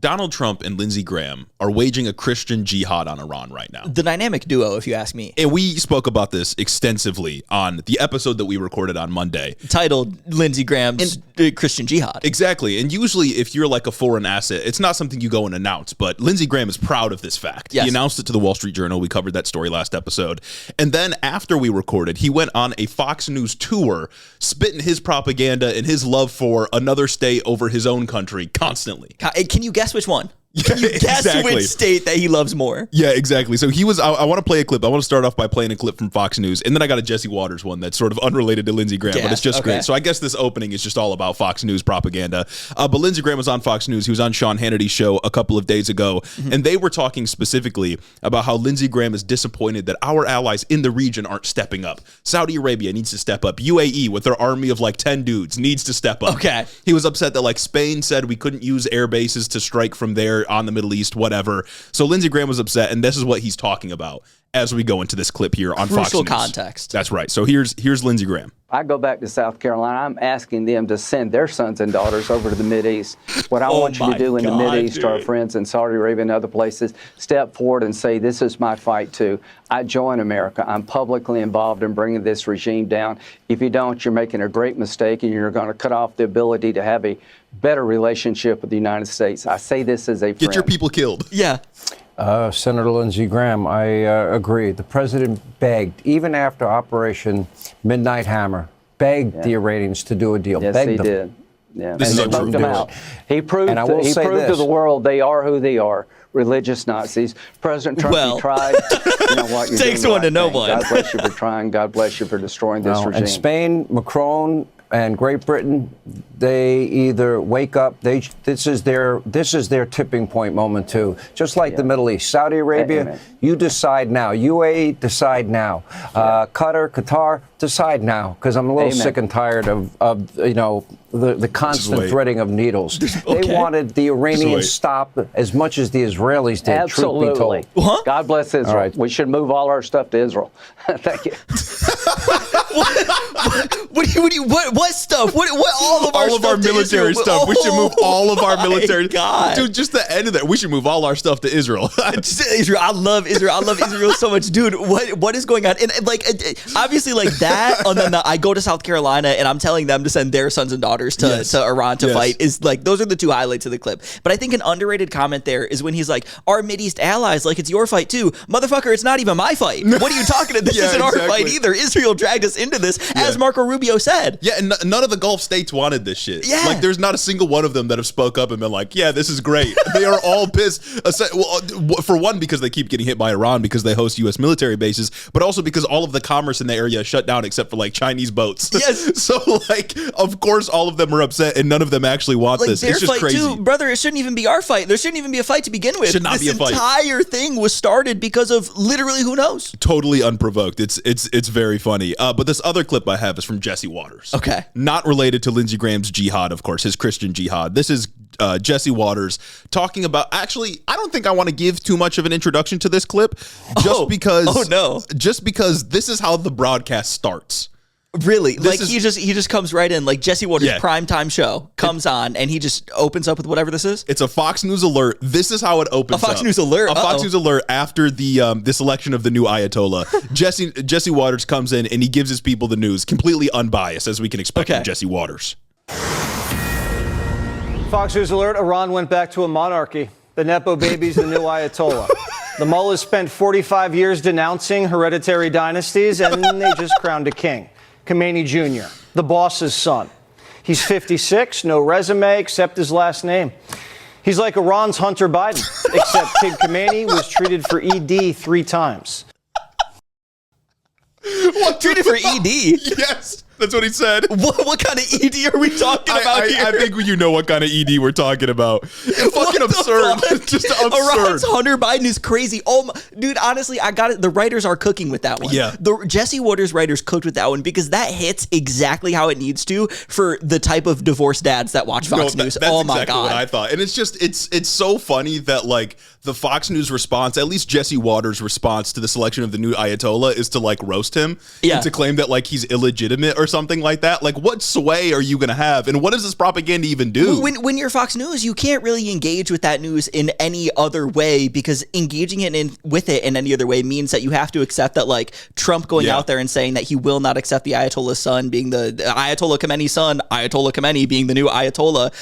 Donald Trump and Lindsey Graham are waging a Christian jihad on Iran right now. The dynamic duo, if you ask me. And we spoke about this extensively on the episode that we recorded on Monday. Titled Lindsey Graham's Christian Jihad. Exactly. And usually if you're like a foreign asset, it's not something you go and announce. But Lindsey Graham is proud of this fact. Yes. He announced it to the Wall Street Journal. We covered that story last episode. And then after we recorded, he went on a Fox News tour, spitting his propaganda and his love for another state over his own country constantly. Can you guess which one? Can you guess which state that he loves more? Yeah, exactly. So he was, I want to play a clip. I want to start off by playing a clip from Fox News. And then I got a Jesse Waters one that's sort of unrelated to Lindsey Graham, but it's just great. So I guess this opening is just all about Fox News propaganda. But Lindsey Graham was on Fox News. He was on Sean Hannity's show a couple of days ago. And they were talking specifically about how Lindsey Graham is disappointed that our allies in the region aren't stepping up. Saudi Arabia needs to step up. UAE with their army of like 10 dudes needs to step up. Okay. He was upset that like Spain said we couldn't use air bases to strike from there on the Middle East, whatever. So Lindsey Graham was upset, and this is what he's talking about as we go into this clip here on Fox News. Crucial context. That's right. So here's Lindsey Graham. I go back to South Carolina. I'm asking them to send their sons and daughters over to the Mideast. What I want you to do in the Mideast, to our friends in Saudi Arabia and other places, step forward and say, this is my fight too. I join America. I'm publicly involved in bringing this regime down. If you don't, you're making a great mistake, and you're going to cut off the ability to have a better relationship with the United States. I say this as a friend. Get your people killed. Yeah. Senator Lindsey Graham, I agree. The president begged, even after Operation Midnight Hammer, begged the Iranians to do a deal. Yes, begged he them. did. Yeah. This and is they smoked them out. He proved, to the world they are who they are. Religious Nazis. President Trump, you tried. You know what? You're takes doing one the to know right one. thing. God bless you for trying. God bless you for destroying this regime. And Spain, Macron, and Great Britain, they either wake up. This is their tipping point moment too. Just like the Middle East, Saudi Arabia, you decide now. UAE, decide now. Qatar, decide now. Because I'm a little sick and tired of the constant threading of needles. They wanted the Iranians stopped as much as the Israelis did. Absolutely. Truth be told. What? God bless Israel. All right. We should move all our stuff to Israel. Thank you. What stuff? What all of our All of our military stuff. We should move all of our military. God. Dude, just the end of that. We should move all our stuff to Israel. Israel. I love Israel. I love Israel so much, dude. What is going on? And like, obviously, like that. And then I go to South Carolina, and I'm telling them to send their sons and daughters to Iran to fight. Is like those are the two highlights of the clip. But I think an underrated comment there is when he's like, "Our Mideast allies, like it's your fight too, motherfucker. It's not even my fight. What are you talking about? This isn't our fight either. Israel dragged us into this, as Marco Rubio said. Yeah, and none of the Gulf states wanted this shit. Yeah. Like, there's not a single one of them that have spoke up and been like, yeah, this is great. They are all pissed. Well, for one, because they keep getting hit by Iran because they host U.S. military bases, but also because all of the commerce in the area is shut down except for, like, Chinese boats. Yes. So, like, of course, all of them are upset, and none of them actually want Like this. their It's just fight crazy. too, brother. It shouldn't even be our fight. There shouldn't even be a fight to begin with. Should not be a fight. This entire thing was started because of literally who knows. Totally unprovoked. It's very funny. But this other clip I have is from Jesse Waters. Okay. Not related to Lindsey Graham's jihad, of course, his Christian jihad. This is Jesse Waters talking about, actually, I don't think I want to give too much of an introduction to this clip just because this is how the broadcast starts. Really? He just comes right in, like Jesse Waters' primetime show comes on, and he just opens up with whatever this is? It's a Fox News alert. This is how it opens up. A Fox News alert? A Fox News alert after the selection of the new Ayatollah. Jesse Waters comes in, and he gives his people the news, completely unbiased, as we can expect from Jesse Waters. Fox News alert, Iran went back to a monarchy. The Nepo baby's the new Ayatollah. The mullahs spent 45 years denouncing hereditary dynasties, and they just crowned a king. Khomeini Jr., the boss's son. He's 56, no resume except his last name. He's like Iran's Hunter Biden, except Kid Khomeini was treated for ED 3 times. What? Treated for ED? Yes. That's what he said. What kind of ED are we talking about here? I think you know what kind of ED we're talking about. It's fucking absurd. Just absurd. Iran's Hunter Biden is crazy. Oh, dude, honestly, I got it. The writers are cooking with that one. Yeah. The Jesse Waters writers cooked with that one because that hits exactly how it needs to for the type of divorced dads that watch Fox News. That's oh, my exactly God. what I thought. And it's just, it's so funny that, like, the Fox News response, at least Jesse Waters' response to the selection of the new Ayatollah is to, like, roast him. Yeah. And to claim that, like, he's illegitimate or something like that. Like, what sway are you going to have? And what does this propaganda even do? When you're Fox News, you can't really engage with that news in any other way, because engaging with it in any other way means that you have to accept that, like, Trump going out there and saying that he will not accept the Ayatollah's son being the Ayatollah Khomeini's son, Ayatollah Khomeini being the new Ayatollah.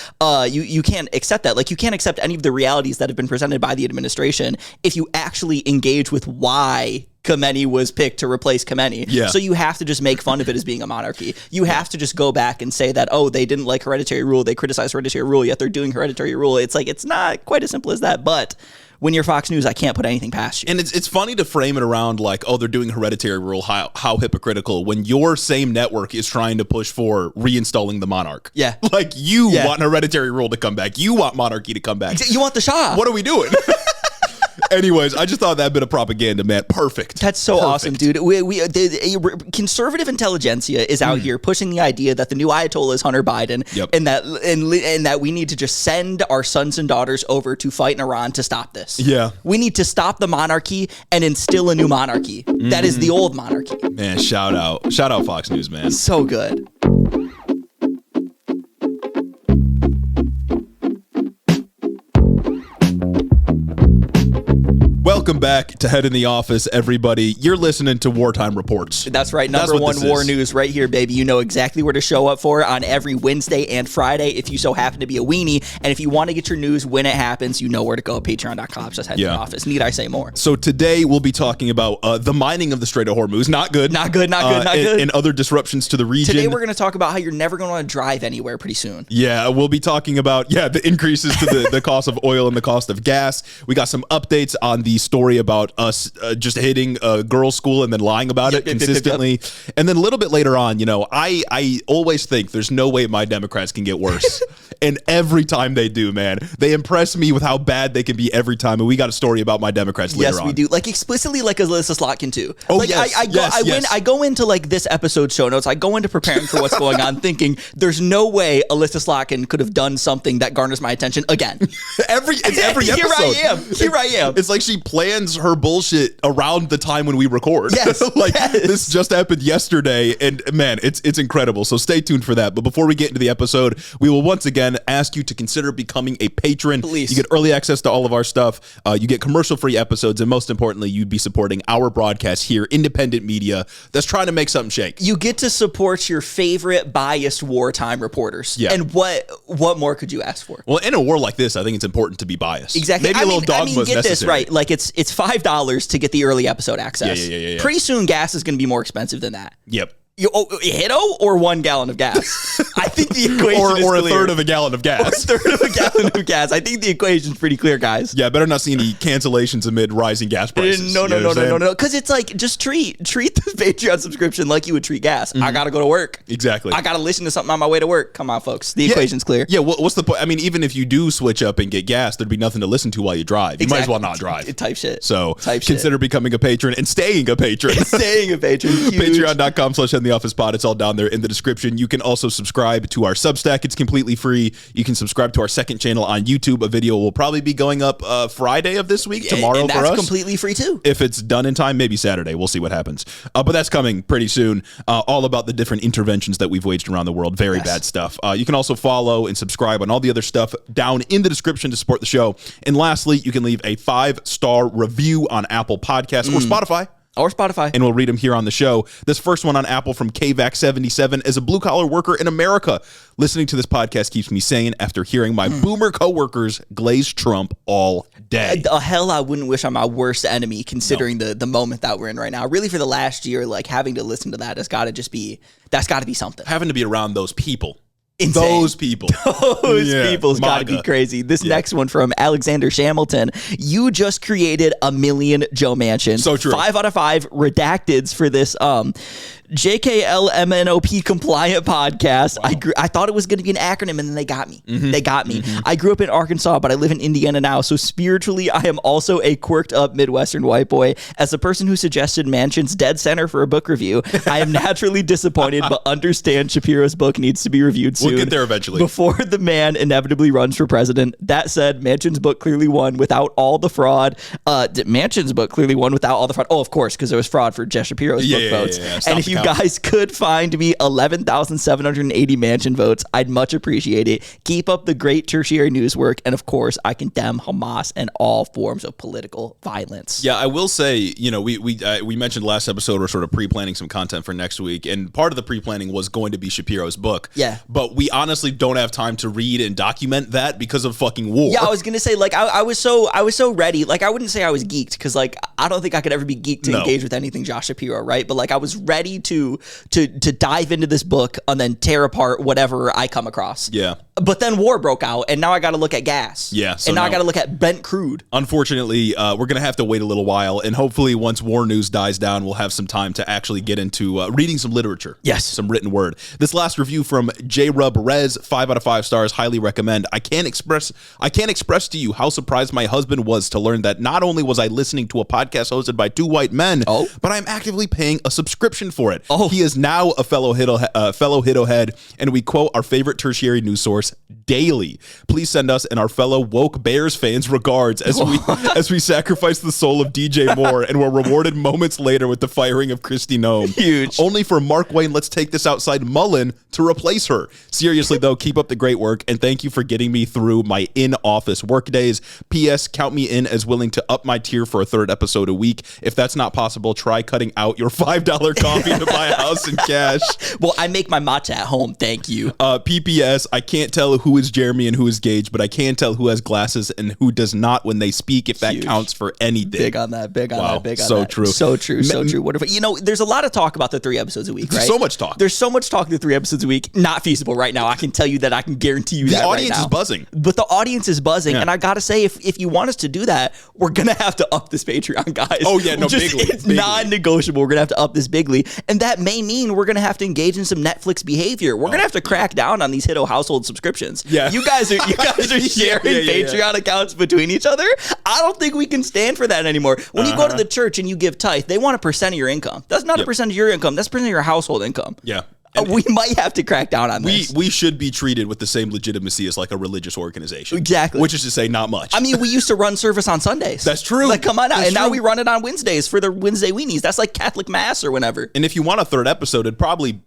You can't accept that. Like, you can't accept any of the realities that have been presented by the administration if you actually engage with why Khomeini was picked to replace Khomeini. Yeah. So you have to just make fun of it as being a monarchy. You have to just go back and say that, oh, they didn't like hereditary rule, they criticized hereditary rule, yet they're doing hereditary rule. It's like, it's not quite as simple as that. But when you're Fox News, I can't put anything past you. And it's funny to frame it around like, oh, they're doing hereditary rule, how hypocritical, when your same network is trying to push for reinstalling the monarch. Yeah. Like, you want hereditary rule to come back. You want monarchy to come back. You want the Shah. What are we doing? Anyways, I just thought that bit of propaganda, man. Perfect. That's so awesome, dude. Conservative intelligentsia is out here pushing the idea that the new Ayatollah is Hunter Biden, and that we need to just send our sons and daughters over to fight in Iran to stop this. Yeah. We need to stop the monarchy and instill a new monarchy. That is the old monarchy. Man, shout out Fox News, man. So good. Welcome back to Head in the Office, everybody. You're listening to Wartime Reports. That's right. Number one war news right here, baby. You know exactly where to show up for on every Wednesday and Friday if you so happen to be a weenie. And if you want to get your news when it happens, you know where to go. Patreon.com. Just Head in the Office. Need I say more? So today we'll be talking about the mining of the Strait of Hormuz. Not good. Not good. And other disruptions to the region. Today we're going to talk about how you're never going to want to drive anywhere pretty soon. Yeah, we'll be talking about, the increases to the cost of oil and the cost of gas. We got some updates on the story about us just hitting a girls' school and then lying about it consistently. And then a little bit later on, I always think there's no way my Democrats can get worse. And every time they do, man, they impress me with how bad they can be every time. And we got a story about my Democrats later on. Yes, we do. Like, explicitly, like Alyssa Slotkin too. Oh, like, yes. I go into like this episode show notes. I go into preparing for what's going on, thinking there's no way Alyssa Slotkin could have done something that garners my attention again. every episode. Here I am. It's like she plans her bullshit around the time when we record. Yes. This just happened yesterday, and man, it's incredible. So stay tuned for that. But before we get into the episode, we will once again ask you to consider becoming a patron. Please. You get early access to all of our stuff. You get commercial-free episodes, and most importantly, you'd be supporting our broadcast here, independent media that's trying to make something shake. You get to support your favorite biased wartime reporters. Yeah. And what more could you ask for? Well, in a war like this, I think it's important to be biased. Exactly. Maybe a little dogma is necessary. Get this right. Like, it's $5 to get the early episode access. Yeah. Pretty soon, gas is going to be more expensive than that. Yep. HITO or 1 gallon of gas? I think the equation is or a clear. third of a gallon of gas. Or a third of a gallon of gas. I think the equation's pretty clear, guys. Yeah, better not see any cancellations amid rising gas prices. No. Because it's like, just treat the Patreon subscription like you would treat gas. I got to go to work. Exactly. I got to listen to something on my way to work. Come on, folks. The equation's clear. Yeah, what's the point? I mean, even if you do switch up and get gas, there'd be nothing to listen to while you drive. You might as well not drive. Type shit. So consider becoming a patron and staying a patron. Staying a patron. Patreon.com/HeadInTheOfficePod. It's all down there in the description. You can also subscribe to our Substack. It's completely free. You can subscribe to our second channel on YouTube. A video will probably be going up Friday of this week, tomorrow and for us. That's completely free too. If it's done in time, maybe Saturday. We'll see what happens. But that's coming pretty soon. All about the different interventions that we've waged around the world. Very bad stuff. You can also follow and subscribe on all the other stuff down in the description to support the show. And lastly, you can leave a 5-star review on Apple Podcasts or Spotify. And we'll read them here on the show. This first one on Apple from KVAC77. As a blue-collar worker in America, listening to this podcast keeps me sane after hearing my boomer coworkers glaze Trump all day. Hell, I wouldn't wish on my worst enemy, considering the moment that we're in right now. Really, for the last year, like, having to listen to that that's got to be something. Having to be around those people. Insane. Those people's got to be crazy. This next one from Alexander Shamilton. You just created a million Joe Manchin. So true. 5 out of 5 redacteds for this JKLMNOP compliant podcast. Wow. I thought it was going to be an acronym, and then they got me. I grew up in Arkansas, but I live in Indiana now. So spiritually, I am also a quirked up Midwestern white boy. As a person who suggested Manchin's Dead Center for a book review, I am naturally disappointed, but understand Shapiro's book needs to be reviewed soon. We'll get there eventually. Before the man inevitably runs for president. That said, Manchin's book clearly won without all the fraud. Manchin's book clearly won without all the fraud. Oh, of course, because there was fraud for Jeff Shapiro's book votes. And if you out. Guys could find me 11,780 mansion votes. I'd much appreciate it. Keep up the great tertiary news work. And of course, I condemn Hamas and all forms of political violence. Yeah, I will say, we mentioned last episode we're sort of pre-planning some content for next week, and part of the pre-planning was going to be Shapiro's book. Yeah. But we honestly don't have time to read and document that because of fucking war. Yeah, I was gonna say, like, I was so ready. Like, I wouldn't say I was geeked, because like I don't think I could ever be geeked to engage with anything Josh Shapiro, right? But like I was ready to dive into this book and then tear apart whatever I come across. Yeah. But then war broke out, and now I got to look at gas. Yeah. So and now I got to look at bent crude. Unfortunately, we're going to have to wait a little while, and hopefully once war news dies down, we'll have some time to actually get into reading some literature. Yes. Some written word. This last review from J. Rub Rez, 5 out of 5 stars, highly recommend. I can't express to you how surprised my husband was to learn that not only was I listening to a podcast hosted by 2 white men, but I'm actively paying a subscription for it. He is now a fellow HITO head, and we quote our favorite tertiary news source daily. Please send us and our fellow woke Bears fans regards as we sacrifice the soul of DJ Moore and were rewarded moments later with the firing of Kristi Noem. Huge. Only for Mark Wayne, let's take this outside Mullen to replace her. Seriously though, keep up the great work, and thank you for getting me through my in-office work days. P.S. Count me in as willing to up my tier for a 3rd episode a week. If that's not possible, try cutting out your $5 coffee to buy a house in cash. Well, I make my matcha at home. Thank you. PPS, I can't tell who is Jeremy and who is Gage, but I can tell who has glasses and who does not when they speak, if that counts for anything. Big on that. Big on that. Big on so that. True. So true. So true. Wonderful. There's a lot of talk about the 3 episodes a week, right? So much talk. There's so much talk the 3 episodes a week. Not feasible right now. I can tell you that. I can guarantee you that right now. The audience is buzzing. But the audience is buzzing. Yeah. And I got to say, if you want us to do that, we're going to have to up this Patreon, guys. Oh, yeah. No, bigly. It's non-negotiable. We're going to have to up this bigly. And that may mean we're going to have to engage in some Netflix behavior. We're going to have to crack down on these HITO household subscriptions. Yeah. You guys are sharing Patreon accounts between each other. I don't think we can stand for that anymore. When you go to the church and you give tithe, they want a percent of your income. That's not a percent of your income. That's a percent of your household income. Yeah. We might have to crack down on this. We should be treated with the same legitimacy as like a religious organization. Exactly. Which is to say, not much. I mean, we used to run service on Sundays. That's true. Like, come on out. And now we run it on Wednesdays for the Wednesday weenies. That's like Catholic Mass or whenever. And if you want a 3rd episode, it'd probably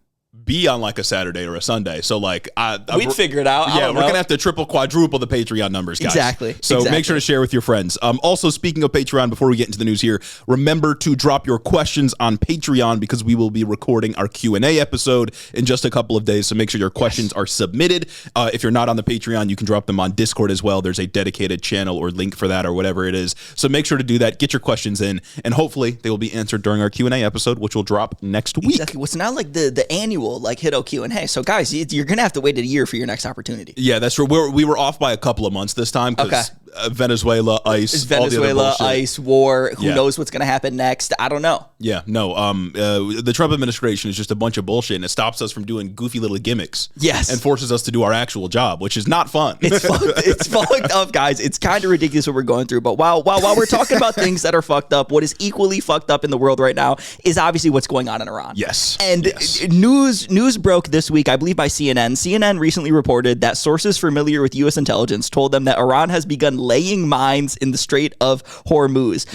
be on like a Saturday or a Sunday. So like we'd figure it out. Yeah, we're gonna have to triple, quadruple the Patreon numbers, guys. Exactly. So make sure to share with your friends. Also, speaking of Patreon, before we get into the news here, remember to drop your questions on Patreon, because we will be recording our Q&A episode in just a couple of days. So make sure your questions are submitted. If you're not on the Patreon, you can drop them on Discord as well. There's a dedicated channel or link for that or whatever it is. So make sure to do that. Get your questions in, and hopefully they will be answered during our Q&A episode, which will drop next week. Exactly. What's now like the annual like HITO Q&A. So guys, you're gonna have to wait a year for your next opportunity. Yeah, that's true. We were off by a couple of months this time because Venezuela, ICE, it's Venezuela, ICE, war. Who knows what's gonna happen next? I don't know. Yeah, no. The Trump administration is just a bunch of bullshit, and it stops us from doing goofy little gimmicks. Yes, and forces us to do our actual job, which is not fun. It's fucked up, guys. It's kind of ridiculous what we're going through. But while we're talking about things that are fucked up, what is equally fucked up in the world right now is obviously what's going on in Iran. Yes, and news broke this week, I believe, by CNN. CNN recently reported that sources familiar with U.S. intelligence told them that Iran has begun laying mines in the Strait of Hormuz.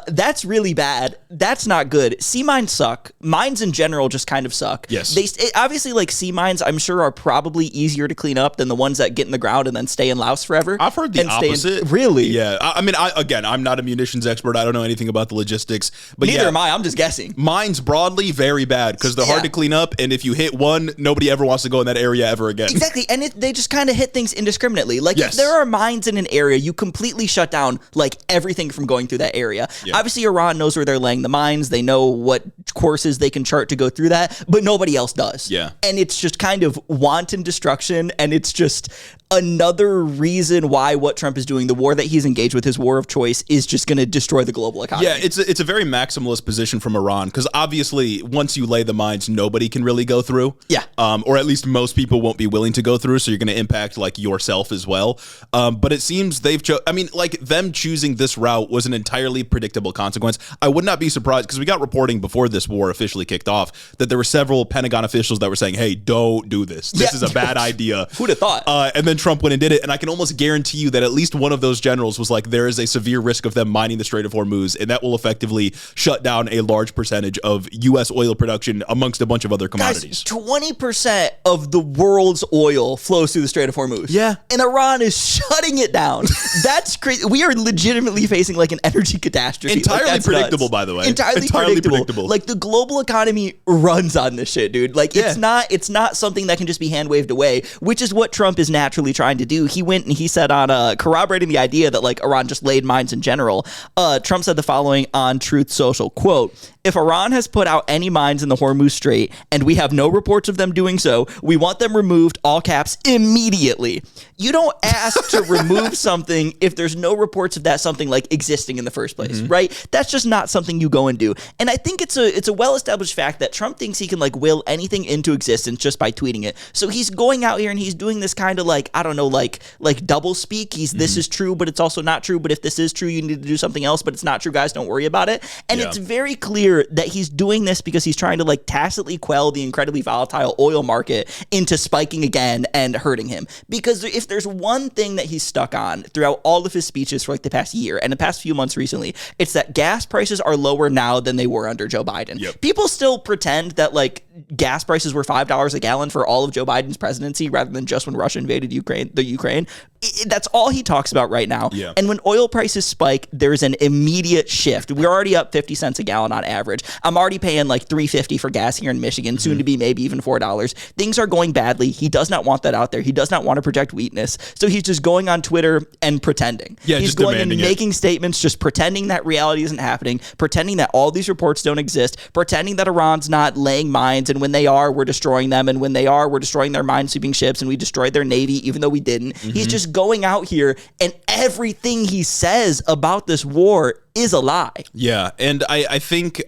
That's really bad. That's not good. Sea mines suck. Mines in general just kind of suck. Yes. Obviously, like, sea mines, I'm sure, are probably easier to clean up than the ones that get in the ground and then stay in Laos forever. I've heard the opposite. Really? Yeah. I mean, I'm not a munitions expert. I don't know anything about the logistics. But neither am I. I'm just guessing. Mines broadly very bad because they're hard to clean up, and if you hit one, nobody ever wants to go in that area ever again. Exactly. And they just kind of hit things indiscriminately. Like, if there are mines in an area, you completely shut down like everything from going through that area. Obviously, Iran knows where they're laying the mines. They know what courses they can chart to go through that, but nobody else does. Yeah. And it's just kind of wanton destruction, and it's just another reason why what Trump is doing, the war that he's engaged with, his war of choice, is just going to destroy the global economy. Yeah, it's a very maximalist position from Iran, because obviously once you lay the mines, nobody can really go through. Yeah. Or at least most people won't be willing to go through, so you're going to impact like yourself as well. But it seems they've them choosing this route was an entirely predictable consequence. I would not be surprised, because we got reporting before this war officially kicked off that there were several Pentagon officials that were saying, hey, don't do this. This is a bad idea. Who'd have thought? And then Trump went and did it. And I can almost guarantee you that at least one of those generals was like, there is a severe risk of them mining the Strait of Hormuz, and that will effectively shut down a large percentage of U.S. oil production amongst a bunch of other commodities. Guys, 20% of the world's oil flows through the Strait of Hormuz. Yeah. And Iran is shutting it down. That's crazy. We are legitimately facing like an energy catastrophe. Entirely predictable, by the way. Entirely predictable. Like the global economy runs on this shit, dude. Like it's not something that can just be hand waved away, which is what Trump is naturally trying to do. He went and he said on corroborating the idea that like Iran just laid mines in general. Trump said the following on Truth Social, quote, "If Iran has put out any mines in the Hormuz Strait and we have no reports of them doing so, we want them removed, all caps, immediately." You don't ask to remove something if there's no reports of that something like existing in the first place, right? That's just not something you go and do. And I think it's a well-established fact that Trump thinks he can like will anything into existence just by tweeting it. So he's going out here and he's doing this kind of like, I don't know, like double speak. This is true, but it's also not true. But if this is true, you need to do something else, but it's not true, guys. Don't worry about it. And it's very clear that he's doing this because he's trying to like tacitly quell the incredibly volatile oil market into spiking again and hurting him. Because if there's one thing that he's stuck on throughout all of his speeches for like the past year and the past few months recently, it's that gas prices are lower now than they were under Joe Biden. Yep. People still pretend that like gas prices were $5 a gallon for all of Joe Biden's presidency rather than just when Russia invaded Ukraine. That's all he talks about right now. Yeah. And when oil prices spike, there's an immediate shift. We're already up 50 cents a gallon on average. I'm already paying like $3.50 for gas here in Michigan, soon to be maybe even $4. Things are going badly. He does not want that out there. He does not want to project weakness. So he's just going on Twitter and pretending. Yeah, he's just going and demanding making statements, just pretending that reality isn't happening, pretending that all these reports don't exist, pretending that Iran's not laying mines, and when they are, we're destroying them, and when they are, we're destroying their minesweeping ships, and we destroyed their navy, even though we didn't. He's just going out here, and everything he says about this war is a lie. Yeah, and I think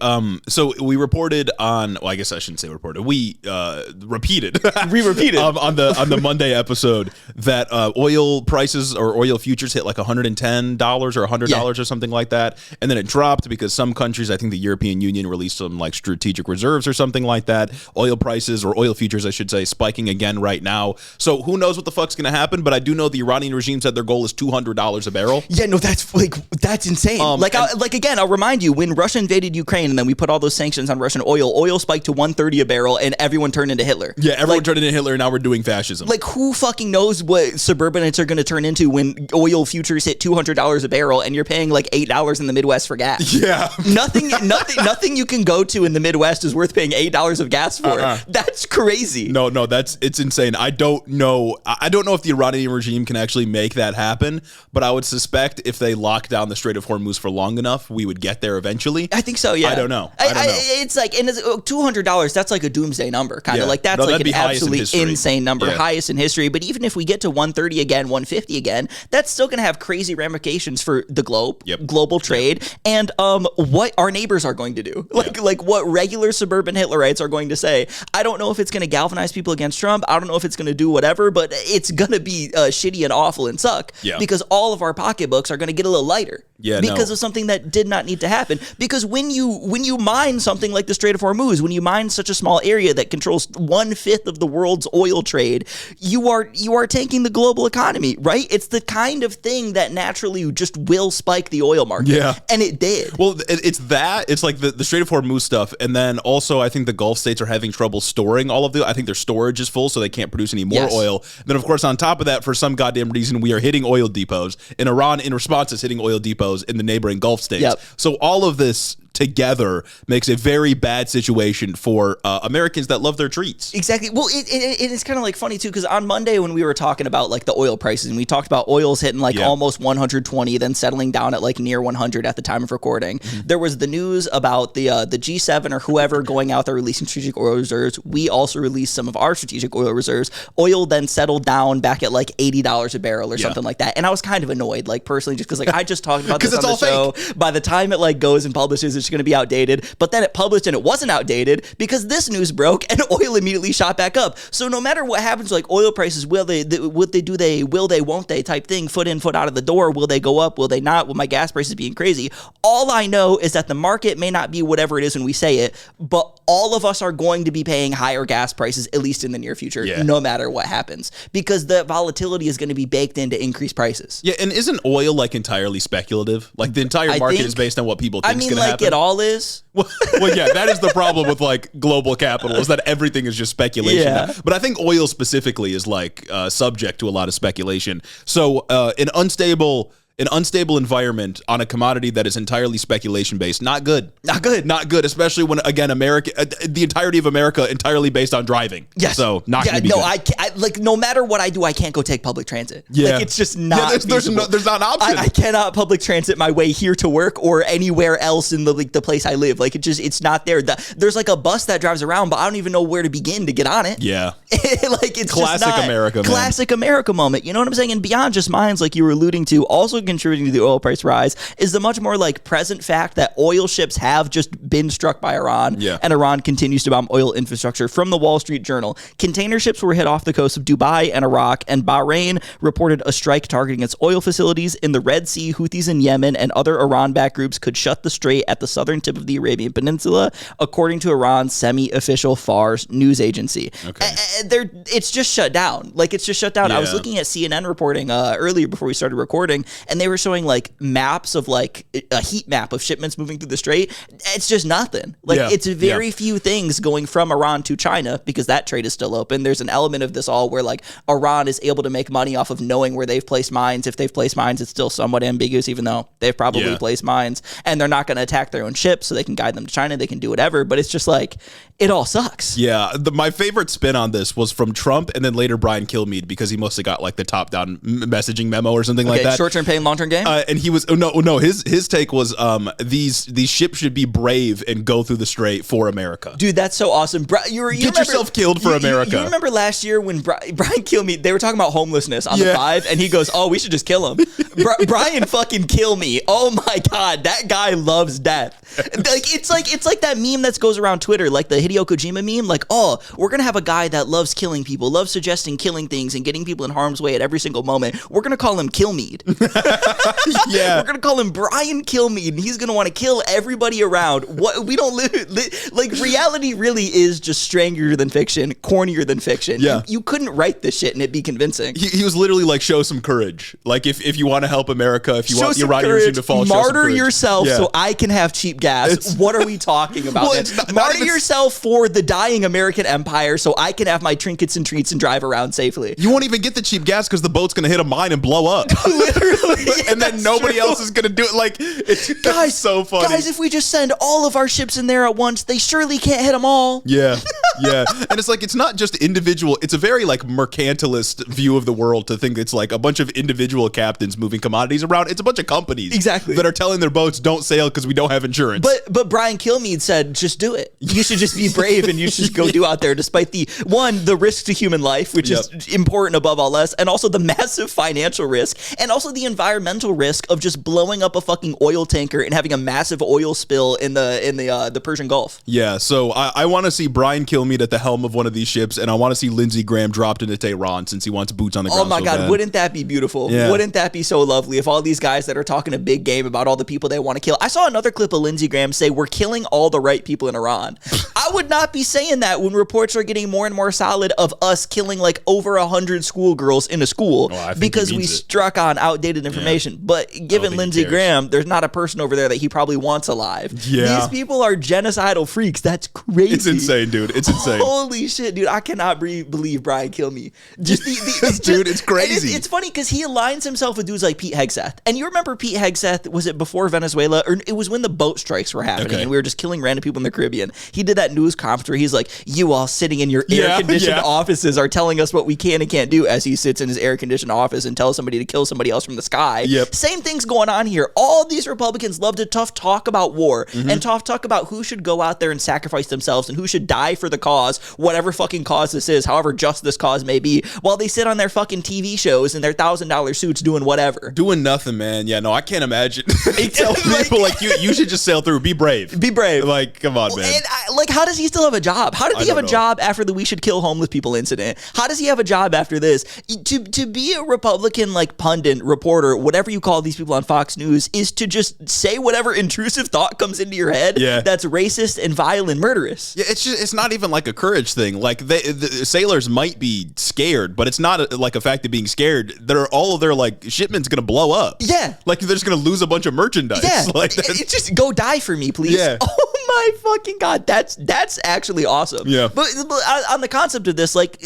so we reported on, well, I guess I shouldn't say reported, we repeated on the Monday episode that oil prices or oil futures hit like $110 or $100 or something like that, and then it dropped because some countries, I think the European Union, released some like strategic reserves or something like that. Oil prices, or oil futures I should say, spiking again right now. So who knows what the fuck's gonna happen, but I do know the Iranian regime said their goal is $200 a barrel. Yeah, no, that's insane. Again, I'll remind you, when Russia invaded Ukraine and then we put all those sanctions on Russian oil spiked to $130 a barrel and everyone turned into Hitler. Yeah, everyone turned into Hitler, and now we're doing fascism. Like, who fucking knows what suburbanites are going to turn into when oil futures hit $200 a barrel and you're paying like $8 in the Midwest for gas? Yeah. Nothing you can go to in the Midwest is worth paying $8 of gas for. That's crazy. No, it's insane. I don't know if the Iranian regime can actually make that happen, but I would suspect if they lock down the Strait of Hormuz for long enough, we would get there eventually. I think so, yeah. I don't know. It's like, and it's $200, that's like a doomsday number, kind of. Like, that's like an absolutely insane number, highest in history. But even if we get to 130 again, 150 again, that's still going to have crazy ramifications for the globe, global trade, and what our neighbors are going to do. Like what regular suburban Hitlerites are going to say. I don't know if it's going to galvanize people against Trump. I don't know if it's going to do whatever, but it's going to be shitty and awful and suck because all of our pocketbooks are going to get a little lighter because of something that did not need to happen. Because when you mine something like the Strait of Hormuz, when you mine such a small area that controls 1/5 of the world's oil trade, you are tanking the global economy, right? It's the kind of thing that naturally just will spike the oil market. Yeah. And it did. Well, it's like the Strait of Hormuz stuff, and then also I think the Gulf states are having trouble storing all of I think their storage is full, so they can't produce any more oil. And then of course on top of that, for some goddamn reason, we are hitting oil depots, and Iran in response is hitting oil depots in the neighboring Gulf states. So all of this together makes a very bad situation for Americans that love their treats. Exactly. Well, it's kind of like funny too, because on Monday when we were talking about like the oil prices, and we talked about oils hitting like almost 120, then settling down at like near 100 at the time of recording, there was the news about the G7 or whoever going out there releasing strategic oil reserves. We also released some of our strategic oil reserves. Oil then settled down back at like $80 a barrel or something like that, and I was kind of annoyed, like personally, just because like I just talked about this on the show. By the time it like goes and publishes it's going to be outdated. But then it published and it wasn't outdated because this news broke and oil immediately shot back up. So no matter what happens, like oil prices, will they, won't they type thing, foot in, foot out of the door. Will they go up? Will they not? Will my gas prices being crazy? All I know is that the market may not be whatever it is when we say it, but all of us are going to be paying higher gas prices, at least in the near future, no matter what happens, because the volatility is going to be baked into increased prices. Yeah, and isn't oil like entirely speculative? Like the entire market is based on what people think is going to happen. It all is. Well, yeah, that is the problem with like global capital, is that everything is just speculation. Yeah. But I think oil specifically is like subject to a lot of speculation. So an unstable environment on a commodity that is entirely speculation based, not good. Not good, especially when, again, the entirety of America entirely based on driving. Yes. So not going to be good. I like, no matter what I do, I can't go take public transit. Yeah. Like, it's just not there's not an option. I cannot public transit my way here to work or anywhere else in the place I live. Like, it's not there. There's like a bus that drives around, but I don't even know where to begin to get on it. Yeah. Like, it's classic just not, America, man. Classic America moment. You know what I'm saying? And beyond just mines, like you were alluding to, also contributing to the oil price rise is the much more like present fact that oil ships have just been struck by Iran, and Iran continues to bomb oil infrastructure. From the Wall Street Journal, container ships were hit off the coast of Dubai and Iraq, and Bahrain reported a strike targeting its oil facilities. In the Red Sea, Houthis in Yemen and other Iran-backed groups could shut the strait at the southern tip of the Arabian Peninsula, according to Iran's semi-official Fars news agency. Okay. It's just shut down. Like, it's just shut down. Yeah. I was looking at CNN reporting earlier before we started recording, and they were showing like maps of like a heat map of shipments moving through the strait. It's just nothing. Like, it's very few things going from Iran to China because that trade is still open. There's an element of this all where like Iran is able to make money off of knowing where they've placed mines. If they've placed mines, it's still somewhat ambiguous, even though they've probably placed mines, and they're not going to attack their own ships, so they can guide them to China. They can do whatever, but it's just like, it all sucks. Yeah. My favorite spin on this was from Trump and then later Brian Kilmeade, because he mostly got like the top down messaging memo or something like that. Short-term pain, long-term gain. And he was his take was these ships should be brave and go through the strait for America. Dude, that's so awesome. Get yourself killed for America. You remember last year when Brian Kilmeade, they were talking about homelessness on the 5, and he goes, "Oh, we should just kill him." Brian fucking kill me. Oh my god, that guy loves death. Like, it's like that meme that goes around Twitter, like the Hideo Kojima meme. Like, oh, we're gonna have a guy that loves killing people, loves suggesting killing things and getting people in harm's way at every single moment. We're gonna call him Kilmeade. Yeah, we're gonna call him Brian Kilmeade, and he's gonna want to kill everybody around. What we don't live like, reality really is just strangier than fiction, cornier than fiction. Yeah, you couldn't write this shit and it be convincing. He was literally like, show some courage. Like, if you want to help America, if you want the Iranian regime to fall, martyr yourself so I can have cheap gas. What are we talking about? Well, martyr yourself for the dying American empire so I can have my trinkets and treats and drive around safely. You won't even get the cheap gas because the boat's going to hit a mine and blow up. Literally. And then nobody else is going to do it. Like, it's so funny. Guys, if we just send all of our ships in there at once, they surely can't hit them all. Yeah. Yeah. And it's like, it's not just individual. It's a very like mercantilist view of the world to think it's like a bunch of individual captains moving commodities around. It's a bunch of companies that are telling their boats, don't sail because we don't have insurance. But Brian Kilmeade said, just do it. You should just be brave and you should just go do out there, despite the risk to human life, which is important above all else, and also the massive financial risk, and also the environmental risk of just blowing up a fucking oil tanker and having a massive oil spill in the Persian Gulf. Yeah, so I want to see Brian Kilmeade at the helm of one of these ships, and I want to see Lindsey Graham dropped into Tehran since he wants boots on the ground. Oh my God, bad. Wouldn't that be beautiful? Yeah. Wouldn't that be so lovely if all these guys that are talking a big game about all the people they want to kill. I saw another clip of Lindsey Graham say, we're killing all the right people in Iran. I would not be saying that when reports are getting more and more solid of us killing like over 100 schoolgirls in a school because we struck on outdated information. Yeah. But given Lindsey Graham, there's not a person over there that he probably wants alive. Yeah. These people are genocidal freaks. That's crazy. It's insane, dude. It's insane. Holy shit, dude. I cannot believe Brian Kilmeade. Just dude, it's crazy. It's funny because he aligns himself with dudes like Pete Hegseth. And you remember Pete Hegseth, was it before Venezuela? Or it was when the boat strikes were happening and we were just killing random people in the Caribbean. He did that news conference where he's like, you all sitting in your air-conditioned offices are telling us what we can and can't do, as he sits in his air-conditioned office and tells somebody to kill somebody else from the sky. Same thing's going on here. All these Republicans love to tough talk about war and tough talk about who should go out there and sacrifice themselves and who should die for the cause, whatever fucking cause this is, however just this cause may be, while they sit on their fucking TV shows in their $1,000 suits doing whatever. Doing nothing, man. Yeah, no, I can't imagine. They tell people like you should just sail through. Be brave. Be brave. Like, come on, man. And how does he still have a job? How did he have a job after the "we should kill homeless people" incident? How does he have a job after this? To be a Republican like pundit, reporter, whatever you call these people on Fox News, is to just say whatever intrusive thought comes into your head that's racist and vile and murderous. Yeah, it's not even like a courage thing. Like the sailors might be scared, but it's not like a fact of being scared. All of their like shipment's gonna blow up. Yeah, like they're just gonna lose a bunch of merchandise. Yeah, like it's just go die for me, please. Yeah. Oh my fucking God, that's actually awesome. Yeah, but on the concept of this, like,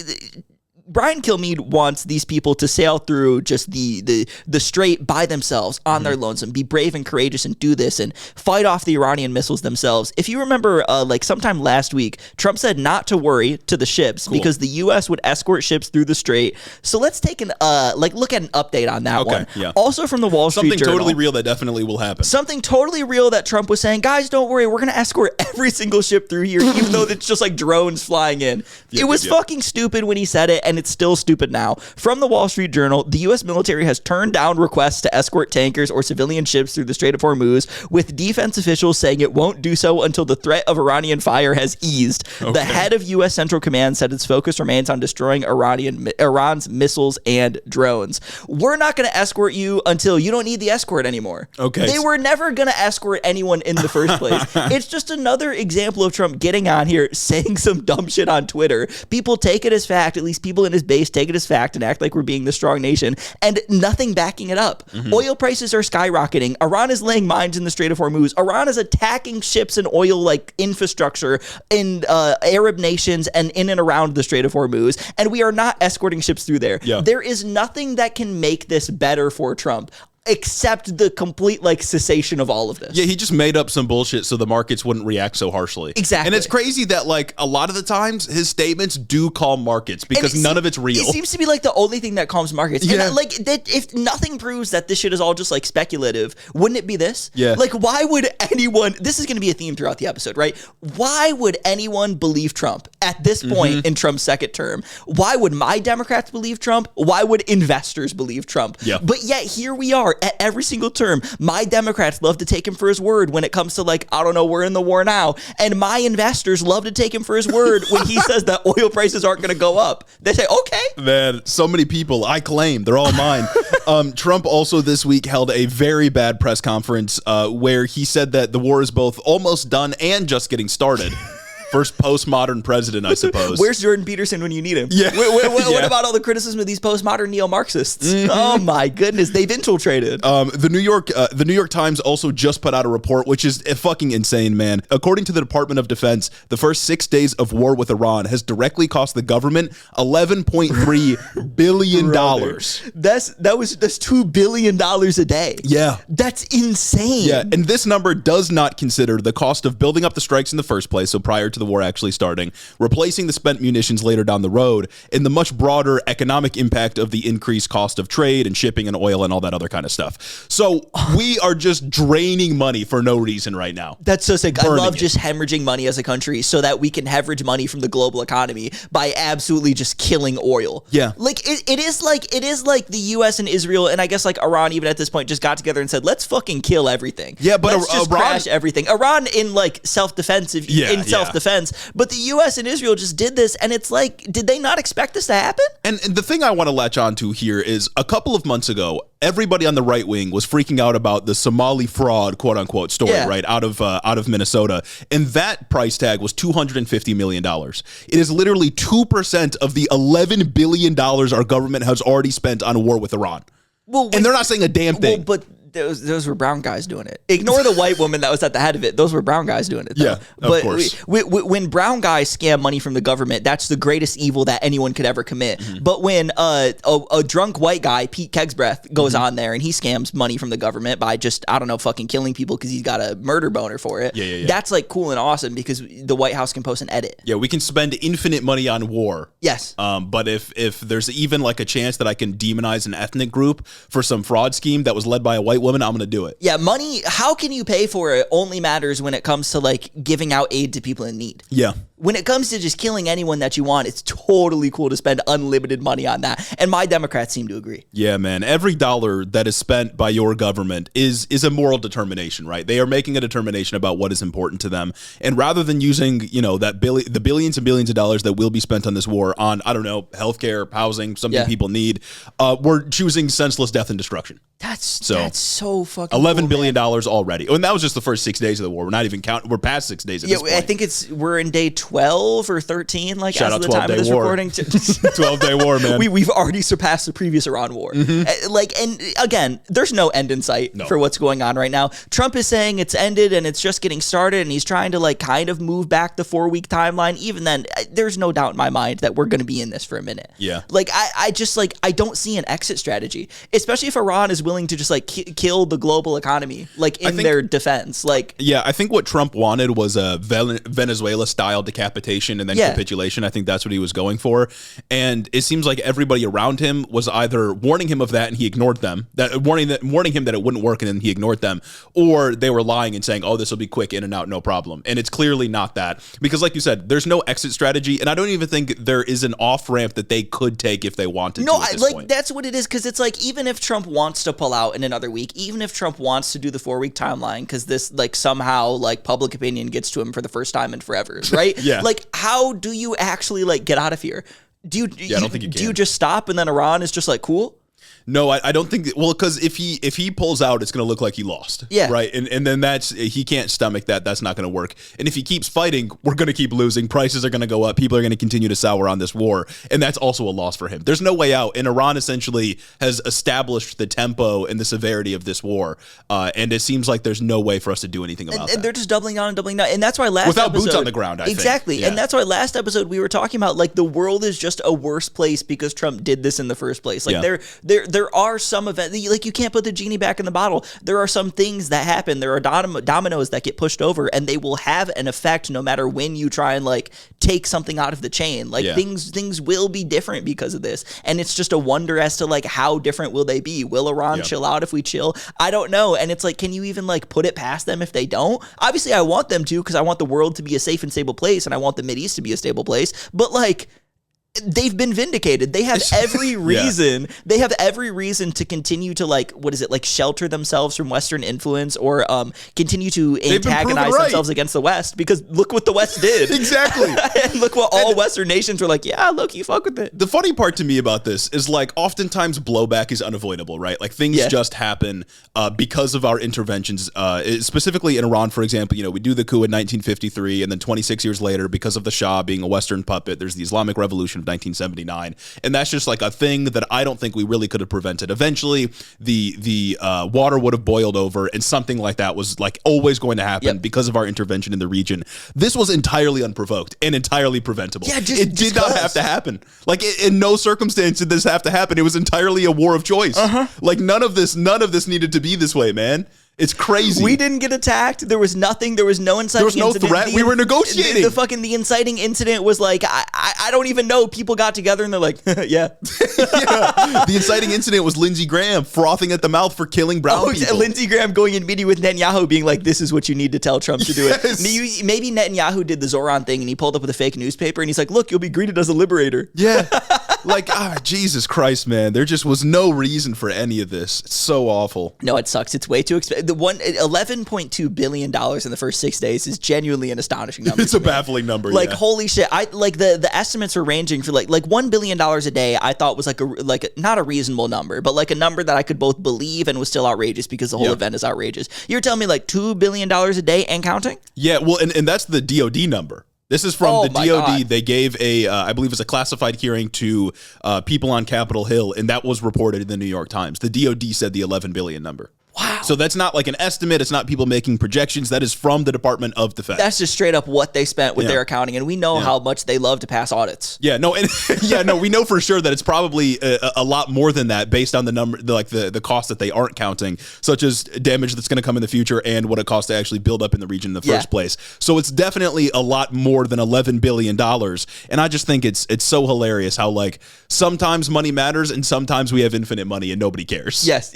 Brian Kilmeade wants these people to sail through just the strait by themselves on their lonesome, be brave and courageous and do this and fight off the Iranian missiles themselves. If you remember, like sometime last week, Trump said not to worry to the ships because the U.S. would escort ships through the strait. So let's take look at an update on that one. Yeah. Also from the Wall Street Journal. Something totally real that definitely will happen. Something totally real that Trump was saying, guys, don't worry, we're going to escort every single ship through here, even though it's just like drones flying in. It was fucking stupid when he said it, and it's still stupid now. From the Wall Street Journal, the U.S. military has turned down requests to escort tankers or civilian ships through the Strait of Hormuz, with defense officials saying it won't do so until the threat of Iranian fire has eased. The head of U.S. Central Command said its focus remains on destroying Iran's missiles and drones. We're not going to escort you until you don't need the escort anymore. Okay. They were never going to escort anyone in the first place. It's just another example of Trump getting on here, saying some dumb shit on Twitter. People take it as fact, at least people in his base take it as fact and act like we're being the strong nation, and nothing backing it up. Oil prices are skyrocketing. Iran is laying mines in the Strait of Hormuz. Iran is attacking ships and oil like infrastructure in Arab nations and in and around the Strait of Hormuz, and we are not escorting ships through there. There is nothing that can make this better for Trump, except the complete like cessation of all of this. Yeah, he just made up some bullshit so the markets wouldn't react so harshly. Exactly. And it's crazy that like a lot of the times his statements do calm markets because none of it's real. It seems to be like the only thing that calms markets. Yeah. And like that, if nothing proves that this shit is all just like speculative, wouldn't it be this? Yeah. Like, why would anyone, this is going to be a theme throughout the episode, right? Why would anyone believe Trump at this point in Trump's second term? Why would my Democrats believe Trump? Why would investors believe Trump? Yeah. But yet here we are at every single term. My Democrats love to take him for his word when it comes to like, I don't know, we're in the war now. And my investors love to take him for his word when he says that oil prices aren't going to go up. They say, okay. Man, so many people I claim they're all mine. Trump also this week held a very bad press conference where he said that the war is both almost done and just getting started. First postmodern president, I suppose. Where's Jordan Peterson when you need him? Yeah. What about all the criticism of these postmodern neo-Marxists? Oh my goodness, they've infiltrated. The New York Times also just put out a report, which is fucking insane, man. According to the Department of Defense, the first 6 days of war with Iran has directly cost the government $11.3 billion. That's $2 billion a day. Yeah. That's insane. Yeah, and this number does not consider the cost of building up the strikes in the first place, so prior to the war actually starting, replacing the spent munitions later down the road, and the much broader economic impact of the increased cost of trade and shipping and oil and all that other kind of stuff. So we are just draining money for no reason right now. That's so sick. I love just hemorrhaging money as a country so that we can hemorrhage money from the global economy by absolutely just killing oil. Yeah. Like it is like the US and Israel, and I guess like Iran even at this point just got together and said, let's fucking kill everything. Yeah, but let's just crash everything. Iran in like self-defense, self-defense. But the U.S. and Israel just did this, and it's like, did they not expect this to happen? And the thing I want to latch onto here is a couple of months ago, everybody on the right wing was freaking out about the Somali fraud, quote unquote, story, right, out of Minnesota, and that price tag was $250 million. It is literally 2% of the $11 billion our government has already spent on a war with Iran. Well, and they're not saying a damn thing. Well, but Those were brown guys doing it. Ignore the white woman that was at the head of it. Those were brown guys doing it, though. Yeah, of course. When brown guys scam money from the government, that's the greatest evil that anyone could ever commit. But when a drunk white guy, Pete Kegsbreath, goes on there and he scams money from the government by just, I don't know, fucking killing people because he's got a murder boner for it. Yeah. That's like cool and awesome because the White House can post an edit. Yeah, we can spend infinite money on war. Yes. But if there's even like a chance that I can demonize an ethnic group for some fraud scheme that was led by a white woman, I'm going to do it. Yeah, money, how can you pay for it only matters when it comes to like giving out aid to people in need. Yeah. When it comes to just killing anyone that you want, it's totally cool to spend unlimited money on that. And my Democrats seem to agree. Yeah, man. Every dollar that is spent by your government is a moral determination, right? They are making a determination about what is important to them. And rather than using, the billions and billions of dollars that will be spent on this war on, I don't know, healthcare, housing, something people need, we're choosing senseless death and destruction. That's so fucking $11 billion already. And that was just the first 6 days of the war. We're not even counting. We're past 6 days at this point. I think we're in day 12 or 13, like Shout as out of the time of this war. recording. 12-day war, man. We've already surpassed the previous Iran war. And again, there's no end in sight for what's going on right now. Trump is saying it's ended and it's just getting started, and he's trying to like kind of move back the 4-week timeline. Even then, there's no doubt in my mind that we're going to be in this for a minute. Yeah. Like I just like I don't see an exit strategy, especially if Iran is willing to just like kill the global economy, like in their defense. Like, yeah, I think what Trump wanted was a Venezuela-style decapitation and then capitulation. I think that's what he was going for. And it seems like everybody around him was either warning him of that and he ignored them, warning him that it wouldn't work and then he ignored them, or they were lying and saying, oh, this will be quick, in and out, no problem. And it's clearly not that, because like you said, there's no exit strategy, and I don't even think there is an off-ramp that they could take if they wanted to at this point. That's what it is, because it's like, even if Trump wants to pull out in another week, even if Trump wants to do the 4-week timeline, because this like somehow like public opinion gets to him for the first time in forever, right? Yeah. Like, how do you actually like get out of here? I don't think you can. Do you just stop and then Iran is just like, cool? No, I don't think that, well, because if he pulls out, it's going to look like he lost. Yeah. Right. And then he can't stomach that. That's not going to work. And if he keeps fighting, we're going to keep losing. Prices are going to go up. People are going to continue to sour on this war. And that's also a loss for him. There's no way out. And Iran essentially has established the tempo and the severity of this war. And it seems like there's no way for us to do anything about that. And they're just doubling down and doubling down. And that's why without boots on the ground, I think. Exactly. Yeah. And that's why last episode we were talking about like the world is just a worse place because Trump did this in the first place. Like there are some events, like you can't put the genie back in the bottle. There are some things that happen. There are dominoes that get pushed over, and they will have an effect no matter when you try and like take something out of the chain. Like things will be different because of this, and it's just a wonder as to like how different will they be. Will Iran chill out if we chill? I don't know. And it's like, can you even like put it past them if they don't? Obviously, I want them to, because I want the world to be a safe and stable place, and I want the Mideast to be a stable place. But like, they've been vindicated. They have every reason. They have every reason to continue to like, what is it, like shelter themselves from Western influence, or continue to antagonize themselves against the West, because look what the West did. Exactly. And look what all Western nations were like, yeah, look, you fuck with it. The funny part to me about this is like oftentimes blowback is unavoidable, right? Like things just happen because of our interventions. Specifically in Iran, for example, we do the coup in 1953, and then 26 years later, because of the Shah being a Western puppet, there's the Islamic Revolution of 1979, and that's just like a thing that I don't think we really could have prevented. Eventually, the water would have boiled over, and something like that was like always going to happen because of our intervention in the region. This was entirely unprovoked and entirely preventable. Yeah, it did not have to happen. Like in no circumstance did this have to happen. It was entirely a war of choice. Like none of this needed to be this way, man. It's crazy. We didn't get attacked. There was nothing. There was no inciting incident. There was no threat. We were negotiating. The inciting incident was like, I don't even know. People got together and they're like, yeah. The inciting incident was Lindsey Graham frothing at the mouth for killing brown people. Lindsey Graham going in meeting with Netanyahu being like, this is what you need to tell Trump to do it. Maybe Netanyahu did the Zoran thing and he pulled up with a fake newspaper and he's like, look, you'll be greeted as a liberator. Yeah. Like, Jesus Christ, man. There just was no reason for any of this. It's so awful. No, it sucks. It's way too expensive. The $11.2 billion in the first 6 days is genuinely an astonishing number. It's a baffling number. Like, holy shit. The estimates are ranging for like $1 billion a day. I thought was not a reasonable number, but like a number that I could both believe and was still outrageous because the whole event is outrageous. You're telling me like $2 billion a day and counting? Yeah, well, and that's the DOD number. This is from the DOD. God. They gave I believe it's a classified hearing to people on Capitol Hill, and that was reported in the New York Times. The DOD said the 11 billion number. Wow. So that's not like an estimate. It's not people making projections. That is from the Department of Defense. That's just straight up what they spent with their accounting. And we know how much they love to pass audits. Yeah, no, and we know for sure that it's probably a lot more than that based on the number, the cost that they aren't counting, such as damage that's going to come in the future and what it costs to actually build up in the region in the first place. So it's definitely a lot more than $11 billion. And I just think it's so hilarious how like sometimes money matters and sometimes we have infinite money and nobody cares. Yes,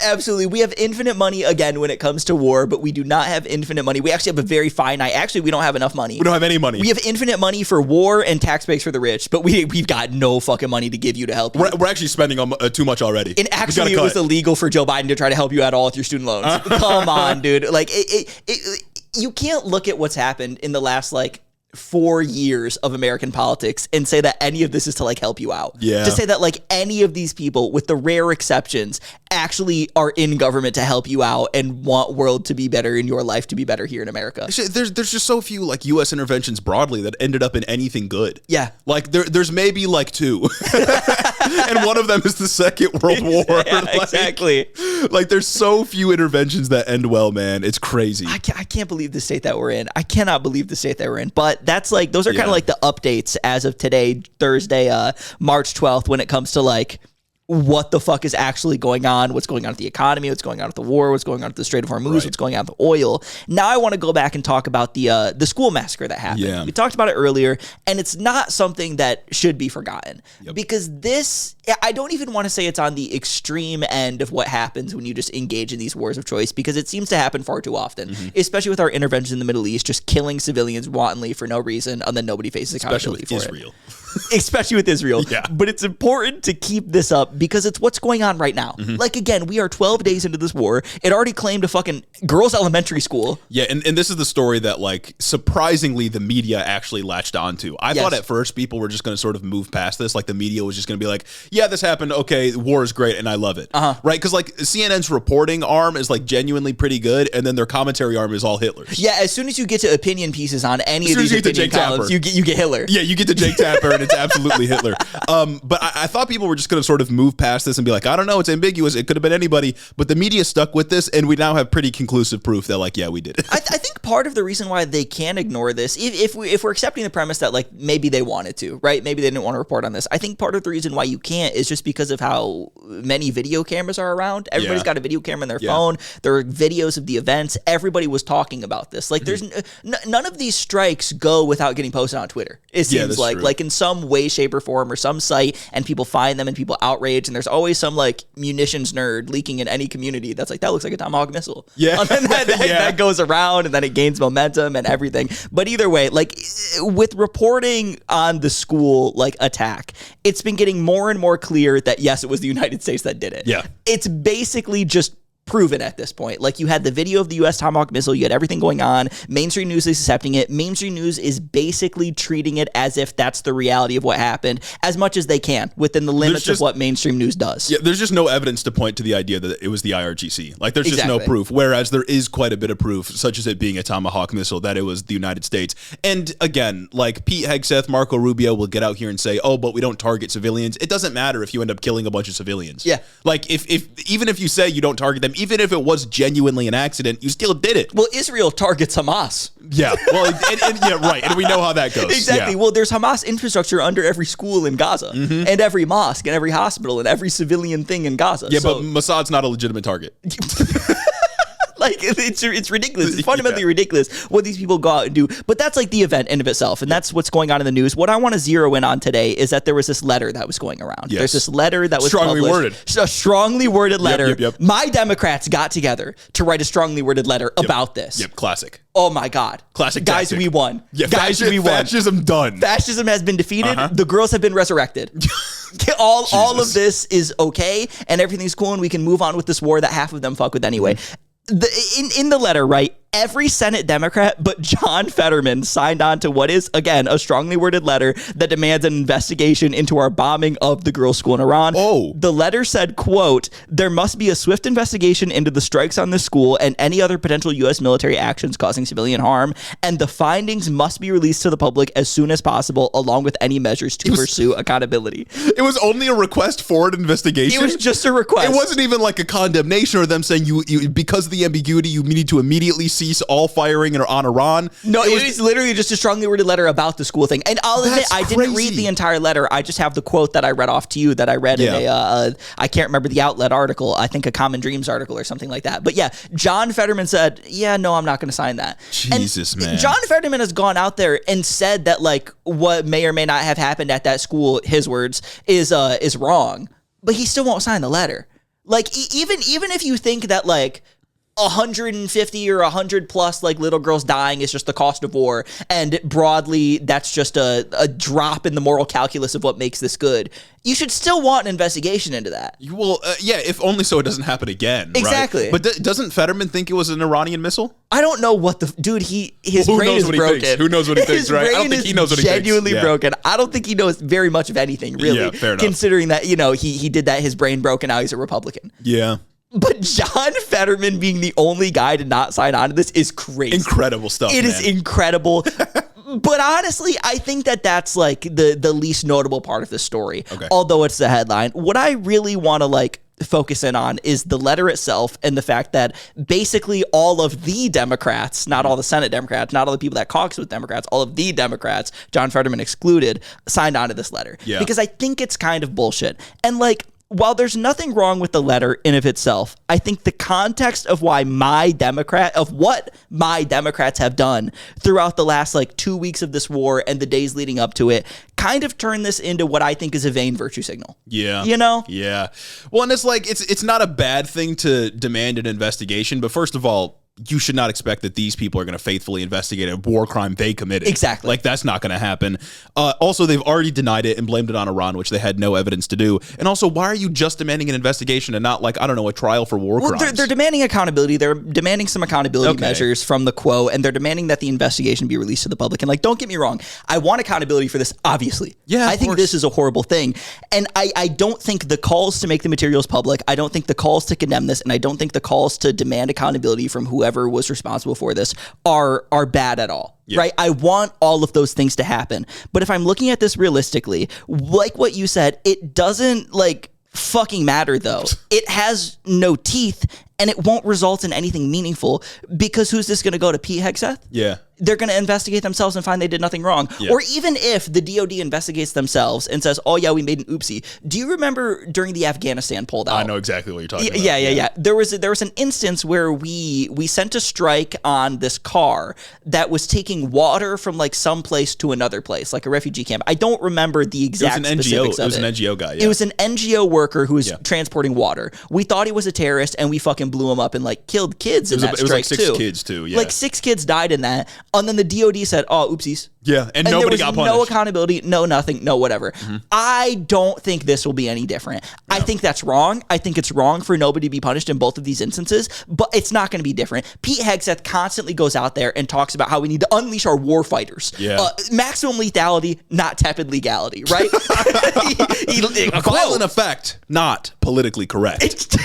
absolutely. We have infinite money again when it comes to war, but we do not have infinite money. We actually have a very finite. Actually, we don't have enough money. We don't have any money. We have infinite money for war and tax breaks for the rich, but we've got no fucking money to give you to help you. We're actually spending too much already. And actually, it was illegal for Joe Biden to try to help you at all with your student loans. Come on, dude. Like, you can't look at what's happened in the last 4 years of American politics and say that any of this is to help you out. Yeah. To say that any of these people, with the rare exceptions, actually are in government to help you out and want world to be better and your life to be better here in America. There's just so few U.S. interventions broadly that ended up in anything good. Yeah. There's maybe 2. And one of them is the Second World War. Yeah, exactly. There's so few interventions that end well, man. It's crazy. I can't believe the state that we're in. I cannot believe the state that we're in. But that's those are kind of the updates as of today, Thursday, March 12th, when it comes to what the fuck is actually going on, what's going on with the economy, what's going on with the war, what's going on with the Strait of Hormuz, what's going on with the oil. Now I want to go back and talk about the school massacre that happened. Yeah. We talked about it earlier, and it's not something that should be forgotten. Because this, I don't even want to say it's on the extreme end of what happens when you just engage in these wars of choice, because it seems to happen far too often, especially with our intervention in the Middle East, just killing civilians wantonly for no reason, and then nobody faces accountability for Israel. Especially with Israel. Yeah. But it's important to keep this up because it's what's going on right now. Again, we are 12 days into this war. It already claimed a fucking girls' elementary school. Yeah, and this is the story that, surprisingly, the media actually latched onto. I thought at first people were just going to sort of move past this. The media was just going to be like, yeah, this happened. Okay, war is great, and I love it. Right? Because, CNN's reporting arm is, genuinely pretty good, and then their commentary arm is all Hitler's. Yeah, as soon as you get to opinion pieces on any of these opinion columns, you get Hitler. Yeah, you get to Jake Tapper, and it's absolutely Hitler. But I thought people were just going to sort of move past this and be like, I don't know, it's ambiguous. It could have been anybody. But the media stuck with this, and we now have pretty conclusive proof that, yeah, we did it. I think part of the reason why they can ignore this, if we're accepting the premise that, maybe they wanted to, right? Maybe they didn't want to report on this. I think part of the reason why you can't is just because of how many video cameras are around. Everybody's got a video camera in their phone. There are videos of the events. Everybody was talking about this. There's none of these strikes go without getting posted on Twitter. It seems like in some way, shape, or form, or some site, and people find them and people outrage, and there's always some munitions nerd leaking in any community that's that looks like a Tomahawk missile. Yeah. And then that goes around, and then it gains momentum and everything. But either way, with reporting on the school attack, it's been getting more and more clear that yes, it was the United States that did it. Yeah. It's basically just proven at this point. You had the video of the U.S. Tomahawk missile, you had everything going on. Mainstream news is accepting it. Mainstream news is basically treating it as if that's the reality of what happened, as much as they can within the limits of what mainstream news does. Yeah, there's just no evidence to point to the idea that it was the IRGC. There's just no proof. Whereas there is quite a bit of proof, such as it being a Tomahawk missile, that it was the United States. And again, Pete Hegseth, Marco Rubio will get out here and say, oh, but we don't target civilians. It doesn't matter if you end up killing a bunch of civilians. Yeah. Even if you say you don't target them, even if it was genuinely an accident, you still did it. Well, Israel targets Hamas. Yeah. Well, yeah, right. And we know how that goes. Exactly. Yeah. Well, there's Hamas infrastructure under every school in Gaza and every mosque and every hospital and every civilian thing in Gaza. Yeah, but Mossad's not a legitimate target. It's ridiculous. It's fundamentally ridiculous what these people go out and do. But that's the event in of itself. And that's what's going on in the news. What I want to zero in on today is that there was this letter that was going around. Yes. There's this letter that was strongly worded. A strongly worded letter. Yep. My Democrats got together to write a strongly worded letter about this. Yep, classic. Oh my God. Classic Guys, tactic. we won. Yeah, guys, we won. Fascism done. Fascism has been defeated. The girls have been resurrected. all of this is okay, and everything's cool, and we can move on with this war that half of them fuck with anyway. In the letter, right, every Senate Democrat but John Fetterman signed on to what is, again, a strongly worded letter that demands an investigation into our bombing of the girls' school in Iran. Oh. The letter said, quote, there must be a swift investigation into the strikes on this school and any other potential U.S. military actions causing civilian harm, and the findings must be released to the public as soon as possible, along with any measures to pursue accountability. It was only a request for an investigation? It was just a request. It wasn't even like a condemnation or them saying you because of the ambiguity, you need to immediately cease all firing on Iran. No, it was literally just a strongly worded letter about the school thing. And I'll admit, I didn't read the entire letter. I just have the quote that I read off to you that I read in I can't remember the outlet article. I think a Common Dreams article or something like that. But yeah, John Fetterman said, yeah, no, I'm not going to sign that. Jesus, man. John Fetterman has gone out there and said that like what may or may not have happened at that school, his words, is wrong. But he still won't sign the letter. Like even if you think that like 150 or 100 plus like little girls dying is just the cost of war, and broadly that's just a drop in the moral calculus of what makes this good, you should still want an investigation into that. Well, yeah, if only so it doesn't happen again. Exactly. Right? But doesn't Fetterman think it was an Iranian missile? I don't know what the dude. His brain is broken. Who knows what he thinks? Right? I don't think he knows what he thinks. Genuinely broken. I don't think he knows very much of anything, really. Yeah, fair enough. Considering that he did that, his brain broke, and now he's a Republican. Yeah. But John Fetterman being the only guy to not sign on to this is crazy. Incredible stuff. It is incredible. But honestly, I think that that's like the least notable part of the story. Okay. Although it's the headline. What I really want to like focus in on is the letter itself and the fact that basically all of the Democrats, not all the Senate Democrats, not all the people that caucus with Democrats, all of the Democrats, John Fetterman excluded, signed on to this letter. Yeah. Because I think it's kind of bullshit. And like, while there's nothing wrong with the letter in of itself, I think the context of what my Democrats have done throughout the last like 2 weeks of this war and the days leading up to it kind of turned this into what I think is a vain virtue signal. Yeah. You know? Yeah. Well, and it's like, it's not a bad thing to demand an investigation, but first of all, you should not expect that these people are going to faithfully investigate a war crime they committed. Exactly. Like, that's not going to happen. Also, they've already denied it and blamed it on Iran, which they had no evidence to do. And also, why are you just demanding an investigation and not, like, I don't know, a trial for war crimes? They're demanding accountability. They're demanding some accountability measures from the quote, and they're demanding that the investigation be released to the public. And, like, don't get me wrong. I want accountability for this, obviously. Yeah, I think this is a horrible thing. And I don't think the calls to make the materials public, I don't think the calls to condemn this, and I don't think the calls to demand accountability from whoever was responsible for this are bad at all. Yeah. Right? I want all of those things to happen. But if I'm looking at this realistically, like what you said, it doesn't like fucking matter though. It has no teeth and it won't result in anything meaningful because who's this going to go to, Pete Hegseth? Yeah. They're going to investigate themselves and find they did nothing wrong. Yeah. Or even if the DOD investigates themselves and says, oh yeah, we made an oopsie. Do you remember during the Afghanistan pulled out? I know exactly what you're talking about. Yeah. There was an instance where we sent a strike on this car that was taking water from like some place to another place, like a refugee camp. I don't remember the exact specifics of it. It was an NGO guy. Yeah. It was an NGO worker who was transporting water. We thought he was a terrorist and we fucking blew him up and like killed kids in that strike too. It was like 6 kids too. Yeah. Like 6 kids died in that. And then the DOD said, oh, oopsies. Yeah, and nobody got punished. No accountability, no nothing, no whatever. Mm-hmm. I don't think this will be any different. No. I think that's wrong. I think it's wrong for nobody to be punished in both of these instances, but it's not going to be different. Pete Hegseth constantly goes out there and talks about how we need to unleash our war fighters. Yeah. Maximum lethality, not tepid legality, right? Violent effect, not politically correct.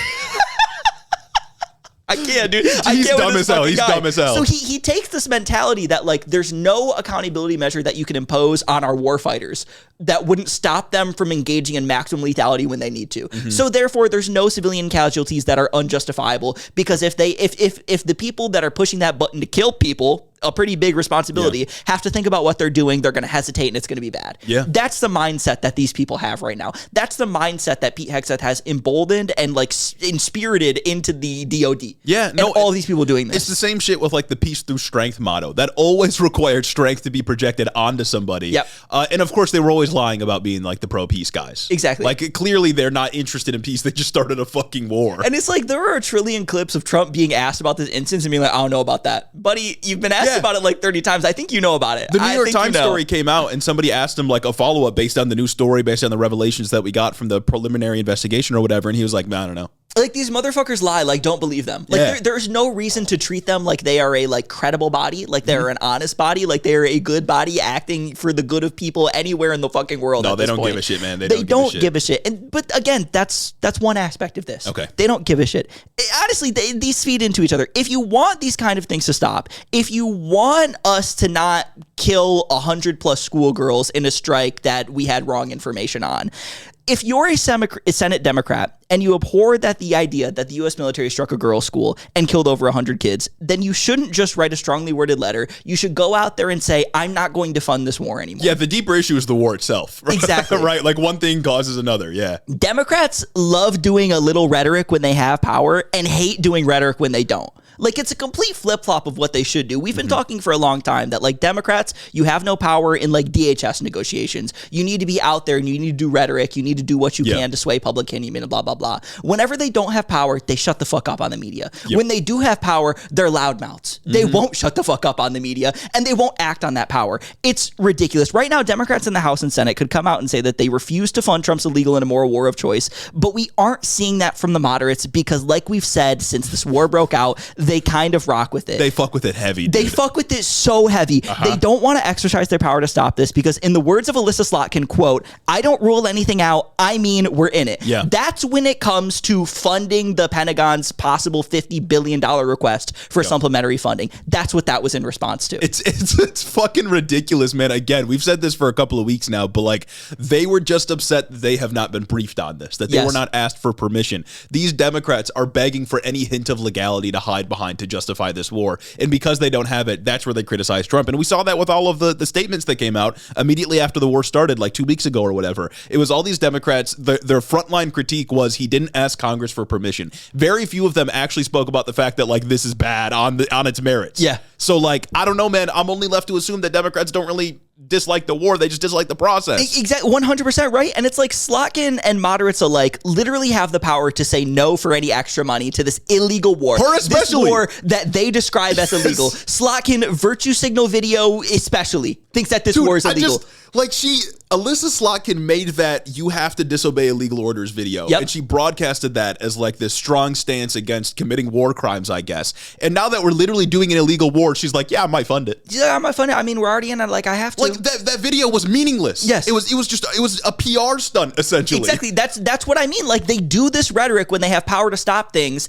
I can't, dude. He's dumb as hell. He's dumb as hell. So he takes this mentality that like there's no accountability measure that you can impose on our warfighters that wouldn't stop them from engaging in maximum lethality when they need to. Mm-hmm. So therefore, there's no civilian casualties that are unjustifiable because if the people that are pushing that button to kill people, a pretty big responsibility, have to think about what they're doing, they're going to hesitate and it's going to be bad. Yeah. That's the mindset that these people have right now. That's the mindset that Pete Hegseth has emboldened and like inspirited into the DOD. Yeah. No, and all these people doing this. It's the same shit with like the peace through strength motto that always required strength to be projected onto somebody. Yep. And of course they were always lying about being like the pro-peace guys. Exactly. Like clearly they're not interested in peace. They just started a fucking war. And it's like there are a trillion clips of Trump being asked about this instance and being like, I don't know about that. Buddy, you've been asked about it like 30 times. I think you know about it. The New York Times story came out and somebody asked him like a follow-up based on the new story, based on the revelations that we got from the preliminary investigation or whatever. And he was like, man, I don't know. Like, these motherfuckers lie. Like, don't believe them. Like, there's no reason to treat them like they are a, like, credible body, like they're an honest body, like they're a good body acting for the good of people anywhere in the fucking world. No, they don't give a shit, man. They don't give a shit. But again, that's one aspect of this. Okay. They don't give a shit. Honestly, these feed into each other. If you want these kind of things to stop, if you want us to not kill 100+ schoolgirls in a strike that we had wrong information on, if you're a Senate Democrat and you abhor the idea that the U.S. military struck a girls' school and killed over 100 kids, then you shouldn't just write a strongly worded letter. You should go out there and say, I'm not going to fund this war anymore. Yeah, the deeper issue is the war itself. Right? Exactly. Right? Like, one thing causes another, yeah. Democrats love doing a little rhetoric when they have power and hate doing rhetoric when they don't. Like, it's a complete flip-flop of what they should do. We've been talking for a long time that, like, Democrats, you have no power in, like, DHS negotiations. You need to be out there and you need to do rhetoric. You need to do what you can to sway public opinion and blah, blah, blah. Whenever they don't have power, they shut the fuck up on the media. When they do have power, they're loudmouths. They won't shut the fuck up on the media, and they won't act on that power. It's ridiculous. Right now, Democrats in the House and Senate could come out and say that they refuse to fund Trump's illegal and immoral war of choice, but we aren't seeing that from the moderates because, like we've said, since this war broke out, they kind of rock with it. They fuck with it heavy, dude. They fuck with it so heavy. They don't want to exercise their power to stop this because, in the words of Alyssa Slotkin, quote, I don't rule anything out. I mean, we're in it. Yeah. That's when it comes to funding the Pentagon's possible $50 billion request for supplementary funding. That's what that was in response to. It's fucking ridiculous, man. Again, we've said this for a couple of weeks now, but, like, they were just upset that they have not been briefed on this, that they were not asked for permission. These Democrats are begging for any hint of legality to hide behind to justify this war. And because they don't have it, that's where they criticize Trump. And we saw that with all of the statements that came out immediately after the war started, like 2 weeks ago or whatever. It was all these Democrats, their frontline critique was he didn't ask Congress for permission. Very few of them actually spoke about the fact that, like, this is bad on its merits. Yeah. So, like, I don't know, man. I'm only left to assume that Democrats don't really dislike the war. They just dislike the process. Exactly. 100% right. And it's like Slotkin and moderates alike literally have the power to say no for any extra money to this illegal war. Her especially. This war that they describe as illegal. Slotkin, virtue signal video especially, thinks that this war is illegal. Alyssa Slotkin made that you have to disobey illegal orders video. And she broadcasted that as, like, this strong stance against committing war crimes, I guess. And now that we're literally doing an illegal war, she's like, yeah, I might fund it. Yeah, I might fund it. I mean, we're already in it. Like, I have to. Like, that video was meaningless. Yes. It was a PR stunt, essentially. Exactly. That's what I mean. Like, they do this rhetoric when they have power to stop things,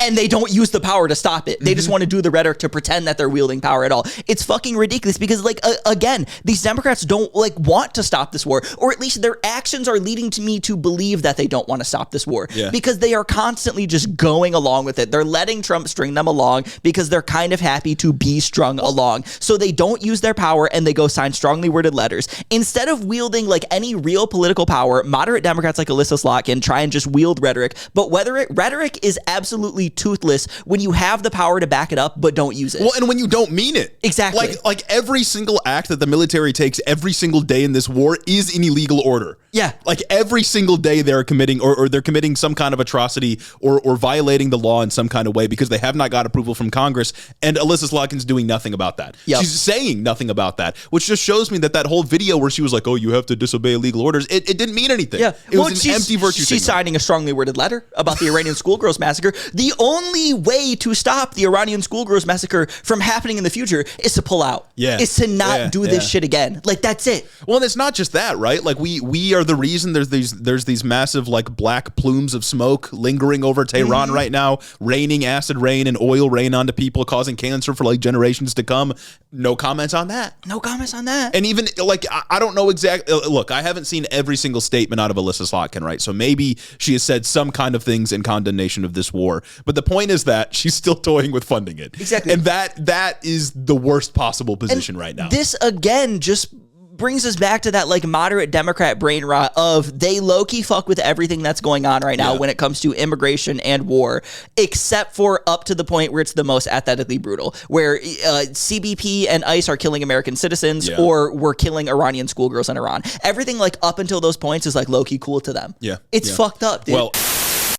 and they don't use the power to stop it. They just want to do the rhetoric to pretend that they're wielding power at all. It's fucking ridiculous because, like, again, these Democrats don't, like, want to stop this war, or at least their actions are leading to me to believe that they don't want to stop this war because they are constantly just going along with it. They're letting Trump string them along because they're kind of happy to be strung along. So they don't use their power and they go sign strongly worded letters. Instead of wielding, like, any real political power, moderate Democrats like Alyssa Slotkin try and just wield rhetoric. But rhetoric is absolutely toothless when you have the power to back it up but don't use it. Well, and when you don't mean it. Exactly. Like every single act that the military takes every single day in this war is an illegal order. Yeah. Like, every single day they're committing or they're committing some kind of atrocity or violating the law in some kind of way because they have not got approval from Congress, and Alyssa Slotkin's doing nothing about that. She's saying nothing about that, which just shows me that whole video where she was like, oh, you have to disobey illegal orders, it didn't mean anything. Yeah. It was an empty virtue signal. She's signing a strongly worded letter about the Iranian schoolgirls massacre. The only way to stop the Iranian schoolgirls massacre from happening in the future is to pull out. Yeah. Is to not do this shit again. Like, that's it. Well, and it's not just that, right? Like, we are the reason there's these massive, like, black plumes of smoke lingering over Tehran right now, raining acid rain and oil rain onto people, causing cancer for, like, generations to come. No comments on that. No comments on that. And even, like, I don't know exactly. Look, I haven't seen every single statement out of Alyssa Slotkin, right? So maybe she has said some kind of things in condemnation of this war. But the point is that she's still toying with funding it. Exactly. And that is the worst possible position right now. This, again, just brings us back to that, like, moderate Democrat brain rot of they low-key fuck with everything that's going on right now when it comes to immigration and war, except for up to the point where it's the most aesthetically brutal, where CBP and ICE are killing American citizens or we're killing Iranian schoolgirls in Iran. Everything, like, up until those points is, like, low-key cool to them. Yeah. It's fucked up, dude. Well,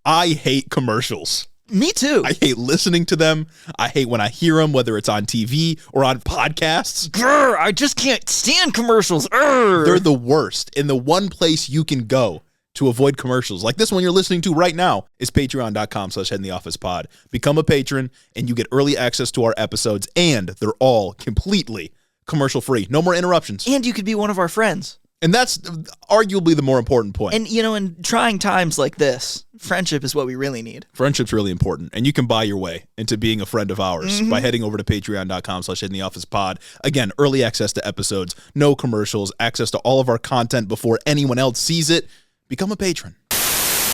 I hate commercials. Me too. I hate listening to them. I hate when I hear them, whether it's on TV or on podcasts. I just can't stand commercials. They're the worst. And the one place you can go to avoid commercials like this one you're listening to right now is patreon.com/headintheofficepod. Become a patron and you get early access to our episodes, and they're all completely commercial free. No more interruptions. And you could be one of our friends. And that's arguably the more important point. And, in trying times like this, friendship is what we really need. Friendship's really important. And you can buy your way into being a friend of ours by heading over to patreon.com/headintheofficepod. Again, early access to episodes, no commercials, access to all of our content before anyone else sees it. Become a patron.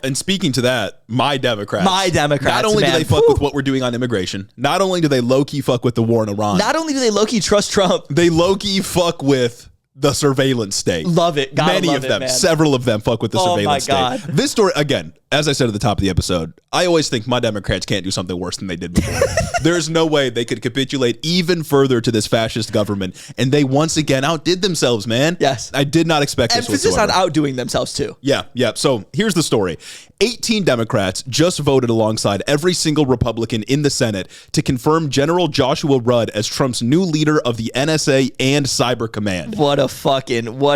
And speaking to that, my Democrats. Not only do they fuck with what we're doing on immigration, not only do they low-key fuck with the war in Iran. Not only do they low-key trust Trump. They low-key fuck with the surveillance state. Love it. Many of them, man. Several of them fuck with the surveillance state. This story, again, as I said at the top of the episode, I always think my Democrats can't do something worse than they did before. There's no way they could capitulate even further to this fascist government, and they once again outdid themselves, man. Yes. I did not expect this Emphasis on outdoing themselves, too. Yeah. So here's the story. 18 Democrats just voted alongside every single Republican in the Senate to confirm General Joshua Rudd as Trump's new leader of the NSA and Cyber Command. What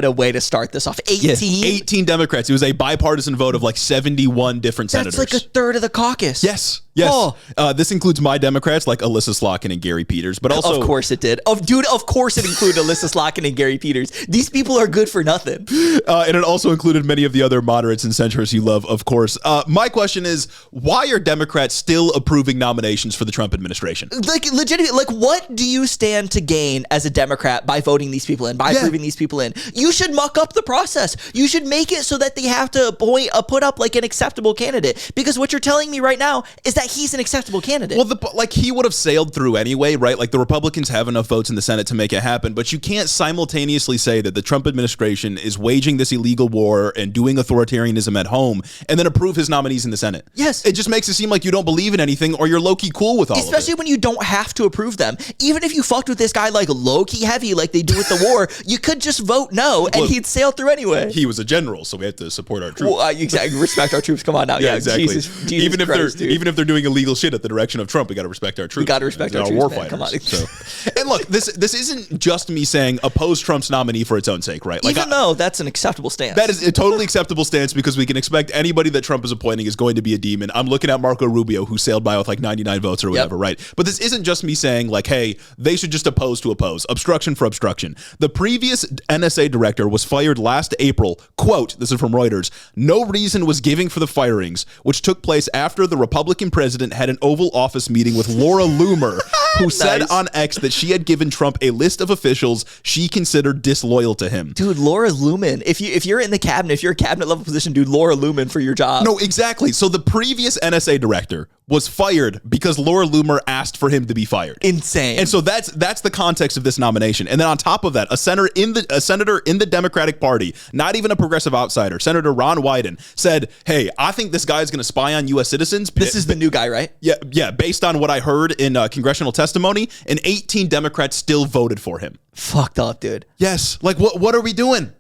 a way to start this off. 18? Yes, 18 Democrats. It was a bipartisan vote of like 71 different senators. That's like a third of the caucus. Yes. Oh. This includes my Democrats like Alyssa Slotkin and Gary Peters, but also... Of course it did. Of course it included Alyssa Slotkin and Gary Peters. These people are good for nothing. And it also included many of the other moderates and centrists you love, of course. My question is, why are Democrats still approving nominations for the Trump administration? Like, legitimately, what do you stand to gain as a Democrat by voting these people in, by approving these people in? You should muck up the process. You should make it so that they have to put up like an acceptable candidate. Because what you're telling me right now is that he's an acceptable candidate. Well, he would have sailed through anyway, right? Like the Republicans have enough votes in the Senate to make it happen, but you can't simultaneously say that the Trump administration is waging this illegal war and doing authoritarianism at home and then approve his nominees in the Senate. Yes. It just makes it seem like you don't believe in anything or you're low-key cool with all of it. Especially when you don't have to approve them. Even if you fucked with this guy like low-key heavy like they do with the war, you could just vote no and he'd sail through anyway. He was a general, so we have to support our troops. Well, exactly. Respect our troops. Come on now. Yeah, exactly. Jesus even Christ, if they're doing illegal shit at the direction of Trump, we got to respect our troops. We got to respect our troops, war man. fighters. Come on. So. And look, this isn't just me saying oppose Trump's nominee for its own sake, right? Even though that's an acceptable stance. That is a totally acceptable stance because we can expect anybody that Trump is appointing is going to be a demon. I'm looking at Marco Rubio, who sailed by with like 99 votes or whatever, right? But this isn't just me saying like, hey, they should just oppose to oppose. Obstruction for obstruction. The previous NSA director was fired last April. Quote, this is from Reuters, no reason was given for the firings, which took place after the Republican president had an Oval Office meeting with Laura Loomer, who said on X that she had given Trump a list of officials she considered disloyal to him. Dude, Laura Loomer. If you're in the cabinet, if you're a cabinet level position, dude, Laura Loomer for your job. No, exactly. So the previous NSA director was fired because Laura Loomer asked for him to be fired. Insane. And so that's the context of this nomination. And then on top of that, a senator in the Democratic Party, not even a progressive outsider, Senator Ron Wyden, said, hey, I think this guy is going to spy on U.S. citizens. This is the new guy, right? Yeah. Based on what I heard in congressional testimony, and 18 Democrats still voted for him. Fucked up, dude. Yes. Like, what are we doing?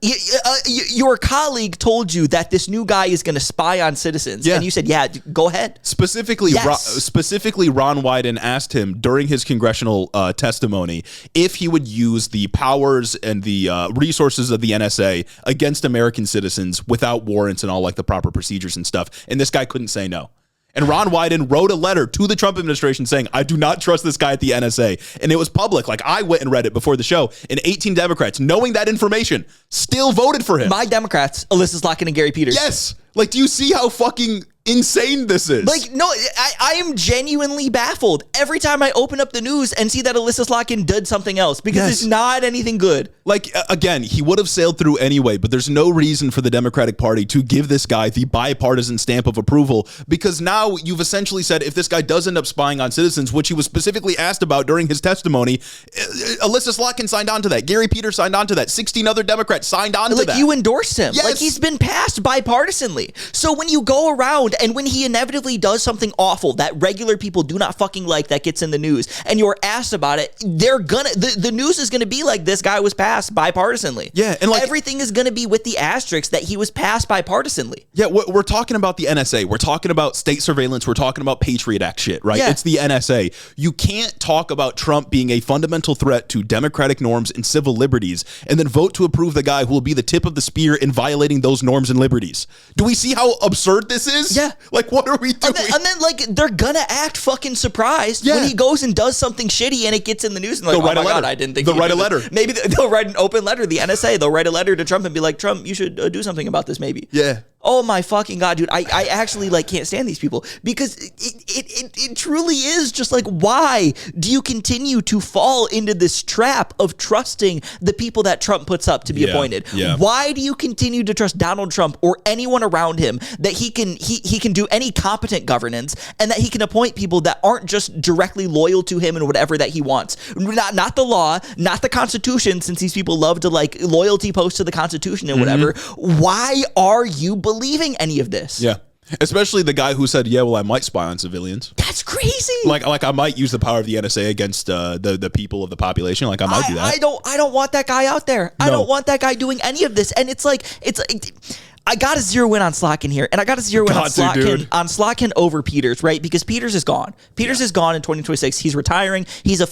Your colleague told you that this new guy is going to spy on citizens. And you said, yeah, go ahead. Specifically, Ron Wyden asked him during his congressional testimony if he would use the powers and the resources of the NSA against American citizens without warrants and all like the proper procedures and stuff. And this guy couldn't say no. And Ron Wyden wrote a letter to the Trump administration saying, I do not trust this guy at the NSA. And it was public. Like, I went and read it before the show. And 18 Democrats, knowing that information, still voted for him. My Democrats, Alyssa Slotkin and Gary Peters. Yes. Like, do you see how fucking insane this is? Like, no, I am genuinely baffled every time I open up the news and see that Alyssa Slotkin did something else because it's not anything good. Like, again, he would have sailed through anyway, but there's no reason for the Democratic Party to give this guy the bipartisan stamp of approval because now you've essentially said if this guy does end up spying on citizens, which he was specifically asked about during his testimony, Alyssa Slotkin signed on to that. Gary Peters signed on to that. 16 other Democrats signed on to that. Like, you endorsed him. Yes. Like, he's been passed bipartisanly. So when you go around And when he inevitably does something awful that regular people do not fucking like that gets in the news, and you're asked about it, the news is gonna be like, this guy was passed bipartisanly. Yeah, and like everything is gonna be with the asterisk that he was passed bipartisanly. Yeah, we're talking about the NSA. We're talking about state surveillance. We're talking about Patriot Act shit, right? Yeah. It's the NSA. You can't talk about Trump being a fundamental threat to democratic norms and civil liberties and then vote to approve the guy who will be the tip of the spear in violating those norms and liberties. Do we see how absurd this is? Yeah. Like, what are we doing? And then like, they're gonna act fucking surprised when he goes and does something shitty and it gets in the news and like, they'll write oh my a letter. God, I didn't think they'll write a letter. Maybe they'll write an open letter, the NSA. They'll write a letter to Trump and be like, Trump, you should do something about this maybe. Yeah. Oh my fucking God, dude. I actually like can't stand these people because it truly is just like, why do you continue to fall into this trap of trusting the people that Trump puts up to be appointed? Yeah. Why do you continue to trust Donald Trump or anyone around him that he can do any competent governance and that he can appoint people that aren't just directly loyal to him and whatever that he wants? Not the law, not the Constitution, since these people love to like loyalty post to the Constitution and whatever. Why are you believing any of this? Yeah. Especially the guy who said, yeah, well, I might spy on civilians. That's crazy. Like I might use the power of the NSA against the people of the population. Like I might do that. I don't want that guy out there. I don't want that guy doing any of this. And it's like I got to zero in on Slotkin here, and I got to zero in on Slotkin over Peters, right? Because Peters is gone. Peters is gone in 2026. He's retiring. He's a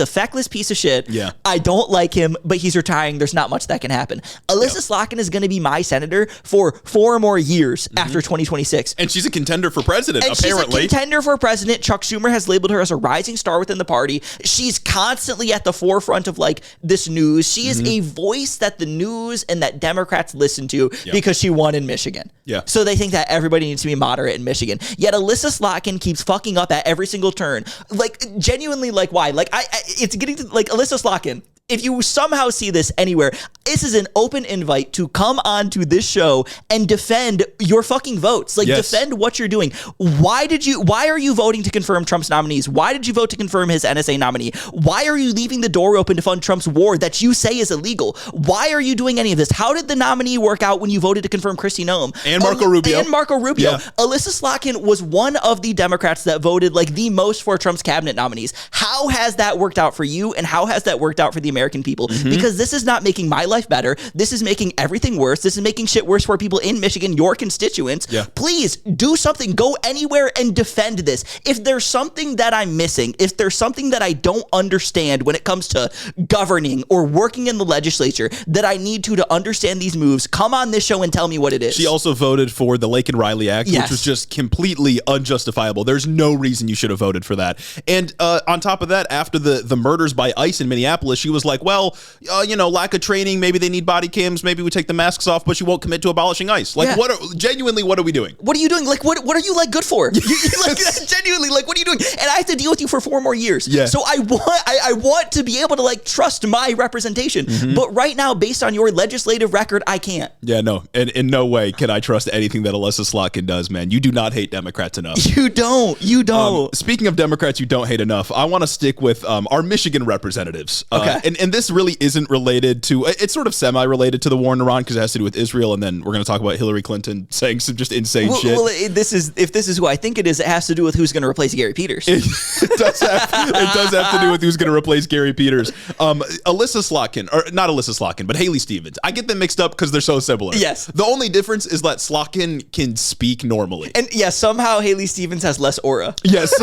feckless piece of shit. Yeah. I don't like him, but he's retiring. There's not much that can happen. Alyssa Slotkin is going to be my senator for 4 more years after 2026. And she's a contender for president, apparently. She's a contender for president. Chuck Schumer has labeled her as a rising star within the party. She's constantly at the forefront of like this news. She is a voice that the news and that Democrats listen to because she won in Michigan. Yeah. So they think that everybody needs to be moderate in Michigan. Yet Alyssa Slotkin keeps fucking up at every single turn. Like, genuinely, like, why? Like, it's getting to, like, Alyssa Slotkin, if you somehow see this anywhere, this is an open invite to come on to this show and defend your fucking votes. Like, defend what you're doing. Why are you voting to confirm Trump's nominees? Why did you vote to confirm his NSA nominee? Why are you leaving the door open to fund Trump's war that you say is illegal? Why are you doing any of this? How did the nominee work out when you voted to confirm Kristi Noem? And Marco Rubio. Yeah. Alyssa Slotkin was one of the Democrats that voted like the most for Trump's cabinet nominees. How has that worked out for you? And how has that worked out for the American people? Because this is not making my life better. This is making everything worse. This is making shit worse for people in Michigan, your constituents. Please do something. Go anywhere and defend this. If there's something that I'm missing, if there's something that I don't understand when it comes to governing or working in the legislature that I need to understand these moves, come on this show and tell me what it is. She also voted for the Lake and Riley Act, which was just completely unjustifiable. There's no reason you should have voted for that. And on top of that, after the murders by ICE in Minneapolis, she was like, well, lack of training, maybe they need body cams, maybe we take the masks off, but she won't commit to abolishing ICE. Like, what are we doing? What are you doing? Like, what are you like good for? Like, genuinely, like, what are you doing? And I have to deal with you for 4 more years. Yeah. So I want to be able to like trust my representation. But right now, based on your legislative record, I can't. Yeah, no. And in no way can I trust anything that Alyssa Slotkin does, man. You do not hate Democrats enough. You don't. Speaking of Democrats you don't hate enough, I want to stick with our Michigan representatives. Okay. And this really isn't related to, it's sort of semi-related to the war in Iran because it has to do with Israel, and then we're going to talk about Hillary Clinton saying some just insane shit. Well, if this is who I think it is, it has to do with who's going to replace Gary Peters. It does have to do with who's going to replace Gary Peters. Alyssa Slotkin, or not Alyssa Slotkin, but Haley Stevens. I get them mixed up because they're so similar. Yes. The only difference is that Slotkin can speak normally. And yeah, somehow Haley Stevens has less aura. Yes.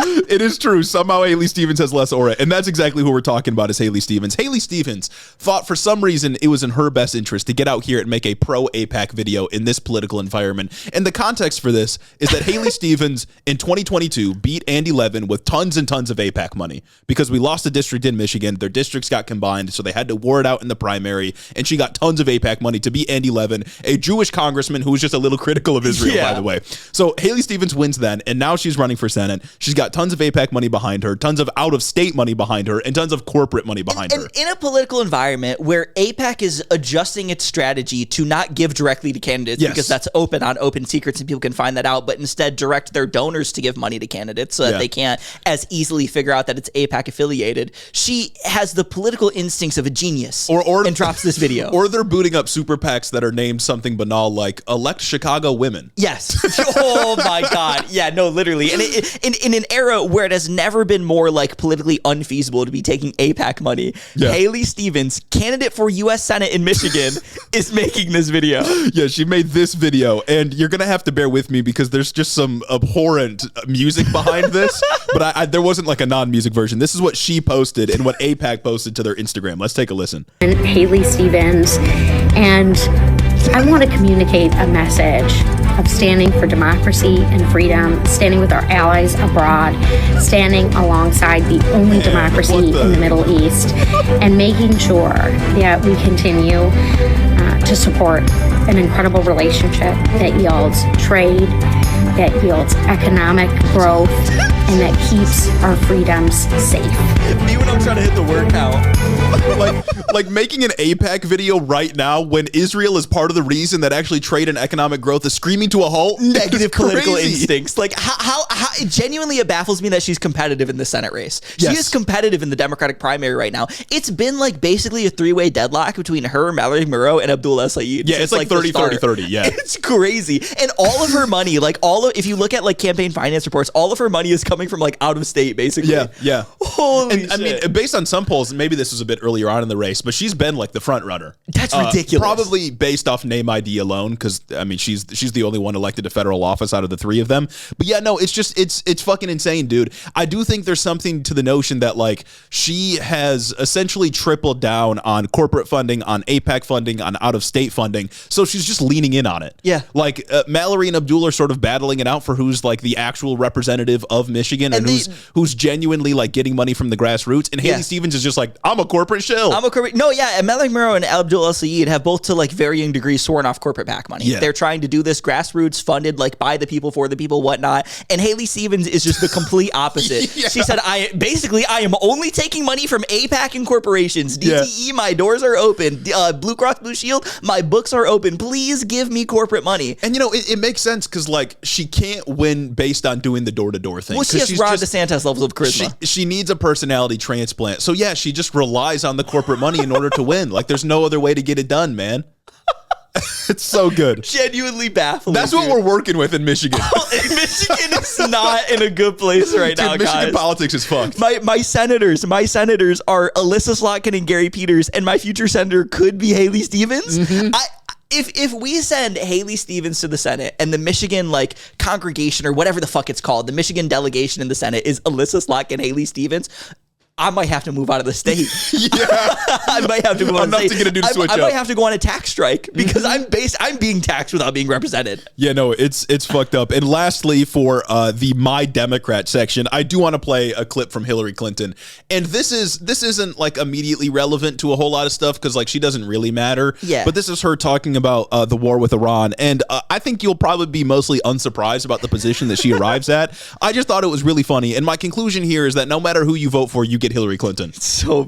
It is true. Somehow Haley Stevens has less aura. And that's exactly who we're talking about is Haley Stevens. Haley Stevens thought for some reason it was in her best interest to get out here and make a pro-AIPAC video in this political environment. And the context for this is that Haley Stevens in 2022 beat Andy Levin with tons and tons of AIPAC money because we lost a district in Michigan. Their districts got combined, so they had to war it out in the primary. And she got tons of AIPAC money to beat Andy Levin, a Jewish congressman who was just a little critical of Israel, by the way. So Haley Stevens wins then, and now she's running for Senate. She's got tons tons of AIPAC money behind her, tons of out-of-state money behind her, and tons of corporate money behind her. In a political environment where AIPAC is adjusting its strategy to not give directly to candidates because that's open on open secrets and people can find that out, but instead direct their donors to give money to candidates so that they can't as easily figure out that it's AIPAC affiliated. She has the political instincts of a genius and drops this video. Or they're booting up super PACs that are named something banal like Elect Chicago Women. Yes. Oh my God. Yeah, no, literally. And in an era where it has never been more like politically unfeasible to be taking AIPAC money, Haley Stevens, candidate for U.S. Senate in Michigan, is making this video. Yeah, she made this video, and you're gonna have to bear with me because there's just some abhorrent music behind this. But there wasn't like a non-music version. This is what she posted and what AIPAC posted to their Instagram. Let's take a listen. Haley Stevens, and I want to communicate a message of standing for democracy and freedom, standing with our allies abroad, standing alongside the only democracy in the Middle East, and making sure that we continue to support an incredible relationship that yields trade, that yields economic growth, and that keeps our freedoms safe. Me when I'm trying to hit the word count. like making an AIPAC video right now when Israel is part of the reason that actually trade and economic growth is screaming to a halt. Negative political instincts. Like how genuinely it baffles me that she's competitive in the Senate race. She is competitive in the Democratic primary right now. It's been like basically a three-way deadlock between her, Mallory Moreau, and Abdullah Saeed. Yeah, it's like 30-30-30. Yeah, it's crazy. And all of her money, if you look at like campaign finance reports, all of her money is coming from like out of state, basically. Yeah. Holy shit. I mean, based on some polls, maybe this was a bit earlier on in the race, but she's been like the front runner. That's ridiculous. Probably based off name ID alone, because I mean, she's the only one elected to federal office out of the three of them. But yeah, no, it's just it's fucking insane, dude. I do think there's something to the notion that like she has essentially tripled down on corporate funding, on AIPAC funding, on out of state funding. So she's just leaning in on it. Yeah, like Mallory and Abdul are sort of battling it out for who's like the actual representative of Michigan and who's genuinely like getting money from the grassroots. And Haley Stevens is just like, I'm a corporate shill. And Mallory Moreau and Abdullah Saeed have both to like varying degrees sworn off corporate PAC money. Yeah. They're trying to do this grassroots funded like by the people, for the people, whatnot. And Haley Stevens is just the complete opposite. She said, I am only taking money from AIPAC and corporations. DTE, my doors are open. Blue Cross Blue Shield, my books are open. Please give me corporate money. And you know, it makes sense because like she can't win based on doing the door-to-door thing. Well, she has Ron DeSantis levels of charisma. She needs a personality transplant. So yeah, she just relies on the corporate money in order to win. Like there's no other way to get it done, man. It's so good. Genuinely baffling. That's what we're working with in Michigan. Michigan is not in a good place right now, Michigan guys. Politics is fucked. My senators are Alyssa Slotkin and Gary Peters, and my future senator could be Haley Stevens. Mm-hmm. If we send Haley Stevens to the Senate and the Michigan like congregation or whatever the fuck it's called, the Michigan delegation in the Senate is Alyssa Slotkin, Haley Stevens, I might have to move out of the state. I might have to move out of the state. To get a dude to switch I up. might have to go on a tax strike because I'm being taxed without being represented. Yeah, no, it's fucked up. And lastly, for the My Democrat section, I do want to play a clip from Hillary Clinton. And this isn't like immediately relevant to a whole lot of stuff because like she doesn't really matter. Yeah. But this is her talking about the war with Iran. And I think you'll probably be mostly unsurprised about the position that she arrives at. I just thought it was really funny. And my conclusion here is that no matter who you vote for, you get Hillary Clinton.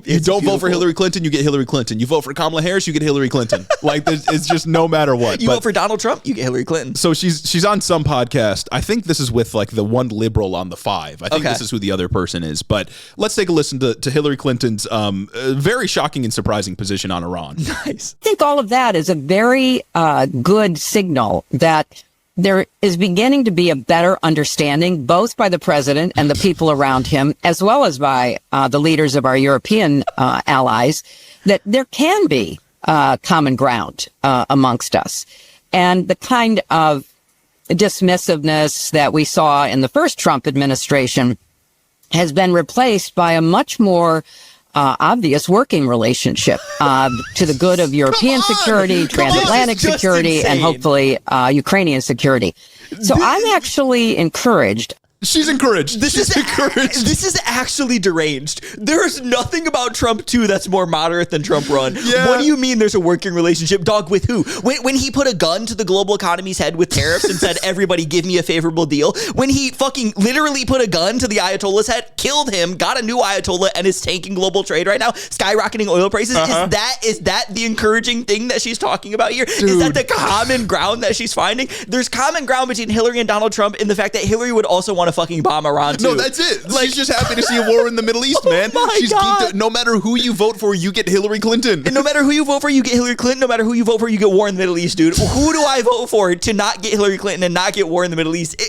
You don't vote for Hillary Clinton, you get Hillary Clinton. You vote for Kamala Harris, you get Hillary Clinton. Like it's just no matter what. You vote for Donald Trump, you get Hillary Clinton. So she's on some podcast. I think this is with like the one liberal on the five. I think this is who the other person is. But let's take a listen to Hillary Clinton's very shocking and surprising position on Iran. Nice. I think all of that is a very good signal that there is beginning to be a better understanding, both by the president and the people around him, as well as by the leaders of our European allies, that there can be common ground amongst us. And the kind of dismissiveness that we saw in the first Trump administration has been replaced by a much more obvious working relationship to the good of European security, transatlantic security, and hopefully Ukrainian security. So I'm actually encouraged. She's encouraged. This is actually deranged. There's nothing about Trump 2 that's more moderate than Trump 1. Yeah. What do you mean there's a working relationship? Dog, with who? When he put a gun to the global economy's head with tariffs and said, everybody give me a favorable deal. When he fucking literally put a gun to the Ayatollah's head, killed him, got a new Ayatollah, and is tanking global trade right now, skyrocketing oil prices. Is that the encouraging thing that she's talking about here? Dude. Is that the common ground that she's finding? There's common ground between Hillary and Donald Trump in the fact that Hillary would also want to fucking bomb Iran too. No, that's it. Like, she's just happy to see a war in the Middle East, man. She's geeked. No matter who you vote for, you get Hillary Clinton. And no matter who you vote for, you get Hillary Clinton. No matter who you vote for, you get war in the Middle East, dude. Who do I vote for to not get Hillary Clinton and not get war in the Middle East?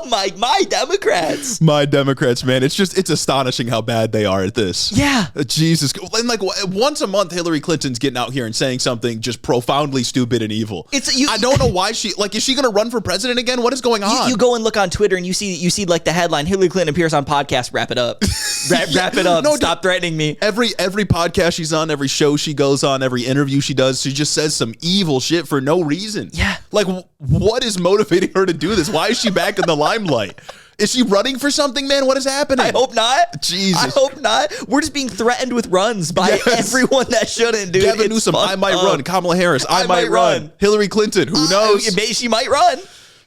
My Democrats. My Democrats, man. It's astonishing how bad they are at this. Yeah. Jesus. And like once a month, Hillary Clinton's getting out here and saying something just profoundly stupid and evil. I don't know why is she going to run for president again? What is going on? You go and look on Twitter and you see like the headline, Hillary Clinton appears on podcast, wrap it up. Wrap it up. No, stop threatening me. Every podcast she's on, every show she goes on, every interview she does, she just says some evil shit for no reason. Yeah. Like, what is motivating her to do this? Why is she back in the limelight? Is she running for something, man? What is happening? I hope not. Jesus. I hope not. We're just being threatened with runs by everyone that shouldn't, dude. Gavin Newsom, I might run. Kamala Harris, I might run. Hillary Clinton, who knows? She might run.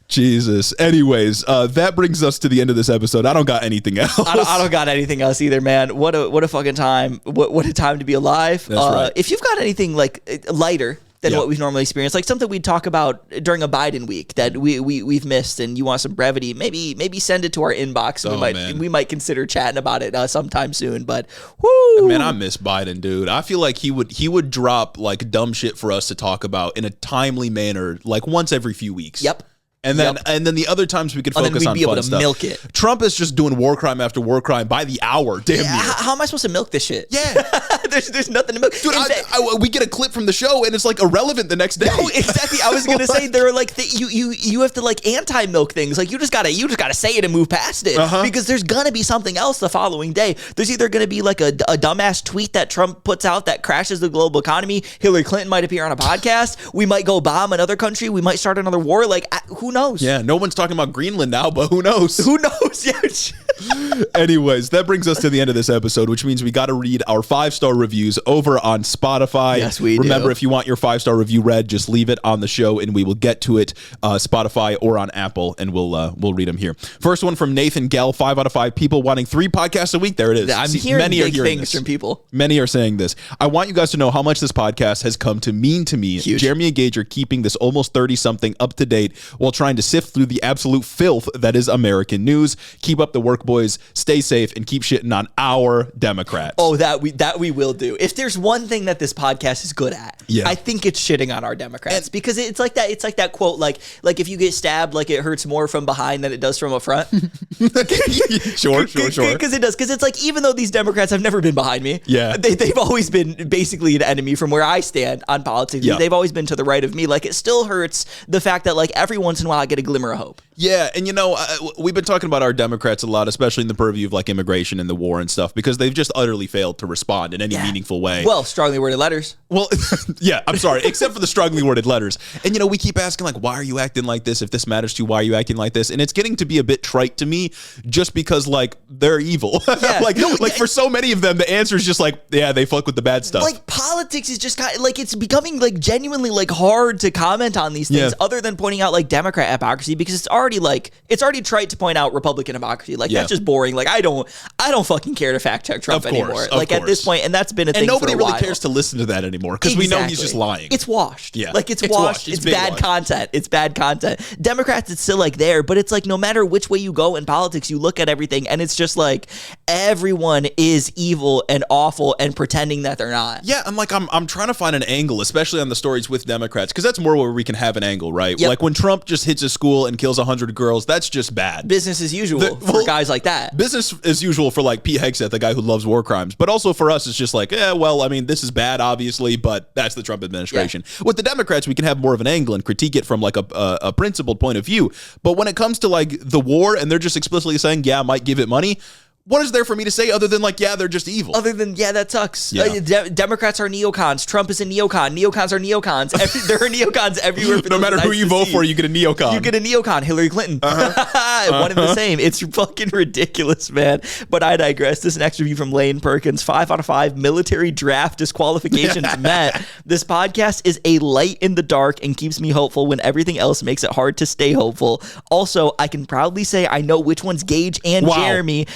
Jesus. Anyways, that brings us to the end of this episode. I don't got anything else. I don't got anything else either, man. What a fucking time. What a time to be alive. That's right. If you've got anything like lighter than what we've normally experienced, like something we'd talk about during a Biden week that we've missed, and you want some brevity, maybe send it to our inbox. And we might consider chatting about it sometime soon. But whoo, man, I miss Biden, dude. I feel like he would drop like dumb shit for us to talk about in a timely manner, like once every few weeks. Yep. And then the other times we could focus on fun stuff. Milk it. Trump is just doing war crime after war crime by the hour. Damn near. How am I supposed to milk this shit? Yeah. there's nothing to milk. Dude, we get a clip from the show and it's like irrelevant the next day. No, exactly. I was gonna say there are like you have to like anti-milk things. Like you just gotta say it and move past it because there's gonna be something else the following day. There's either gonna be like a dumbass tweet that Trump puts out that crashes the global economy. Hillary Clinton might appear on a podcast. We might go bomb another country. We might start another war. Like who knows? Yeah, no one's talking about Greenland now, but who knows? Who knows? Yeah. Anyways, that brings us to the end of this episode, which means we got to read our 5-star reviews over on Spotify. Yes, we Remember, do. if you want your 5-star review read, just leave it on the show and we will get to it, Spotify or on Apple, and we'll read them here. First one from Nathan Gell, 5 out of 5 people wanting 3 podcasts a week. There it is. I'm hearing big things from people. Many are saying this. I want you guys to know how much this podcast has come to mean to me. Huge. Jeremy and Gage are keeping this almost 30-something up to date while trying to sift through the absolute filth that is American news. Keep up the work, boys. Stay safe and keep shitting on our Democrats. Oh, that we will do. If there's one thing that this podcast is good at, I think it's shitting on our Democrats, because it's like that quote, like if you get stabbed, like it hurts more from behind than it does from up front. Sure. Because it does. Because it's like, even though these Democrats have never been behind me, they've always been basically an enemy from where I stand on politics. Yeah. They've always been to the right of me. Like, it still hurts the fact that like every once in a while I get a glimmer of hope. Yeah, and we've been talking about our Democrats a lot, especially in the purview of like immigration and the war and stuff, because they've just utterly failed to respond in any meaningful way. Well, strongly worded letters. Well, yeah, I'm sorry, except for the strongly worded letters. And we keep asking like, why are you acting like this? If this matters to you, why are you acting like this? And it's getting to be a bit trite to me, just because like they're evil. Yeah, for so many of them, the answer is just like, yeah, they fuck with the bad stuff. Like, politics is just kind of like, it's becoming like genuinely like hard to comment on these things, other than pointing out like Democrat hypocrisy, because it's already trite to point out Republican hypocrisy. Like, that's just boring. Like, I don't fucking care to fact check Trump anymore. Like, at this point, and that's been a thing for a while. And nobody really cares to listen to that anymore, because we know he's just lying. It's washed. Yeah. Like, it's washed. It's bad content. It's bad content. Democrats, it's still like there, but it's like no matter which way you go in politics, you look at everything and it's just like everyone is evil and awful and pretending that they're not. Yeah, I'm trying to find an angle, especially on the stories with Democrats, because that's more where we can have an angle, right? Yep. Like when Trump just hits a school and kills 100 girls, that's just bad. Business as usual for guys like that. Business as usual for like Pete Hegseth, the guy who loves war crimes. But also for us, it's just like, this is bad, obviously, but that's the Trump administration. Yeah. With the Democrats, we can have more of an angle and critique it from like a principled point of view. But when it comes to like the war and they're just explicitly saying, yeah, I might give it money, what is there for me to say other than like, yeah, they're just evil? Other than, yeah, that sucks. Yeah. Democrats are neocons. Trump is a neocon. Neocons are neocons. There are neocons everywhere. No matter who you vote for, you get a neocon. You get a neocon. Hillary Clinton. One and the same. It's fucking ridiculous, man. But I digress. This next review from Lane Perkins. 5 out of 5 military draft disqualifications met. This podcast is a light in the dark and keeps me hopeful when everything else makes it hard to stay hopeful. Also, I can proudly say I know which one's Gage and Jeremy.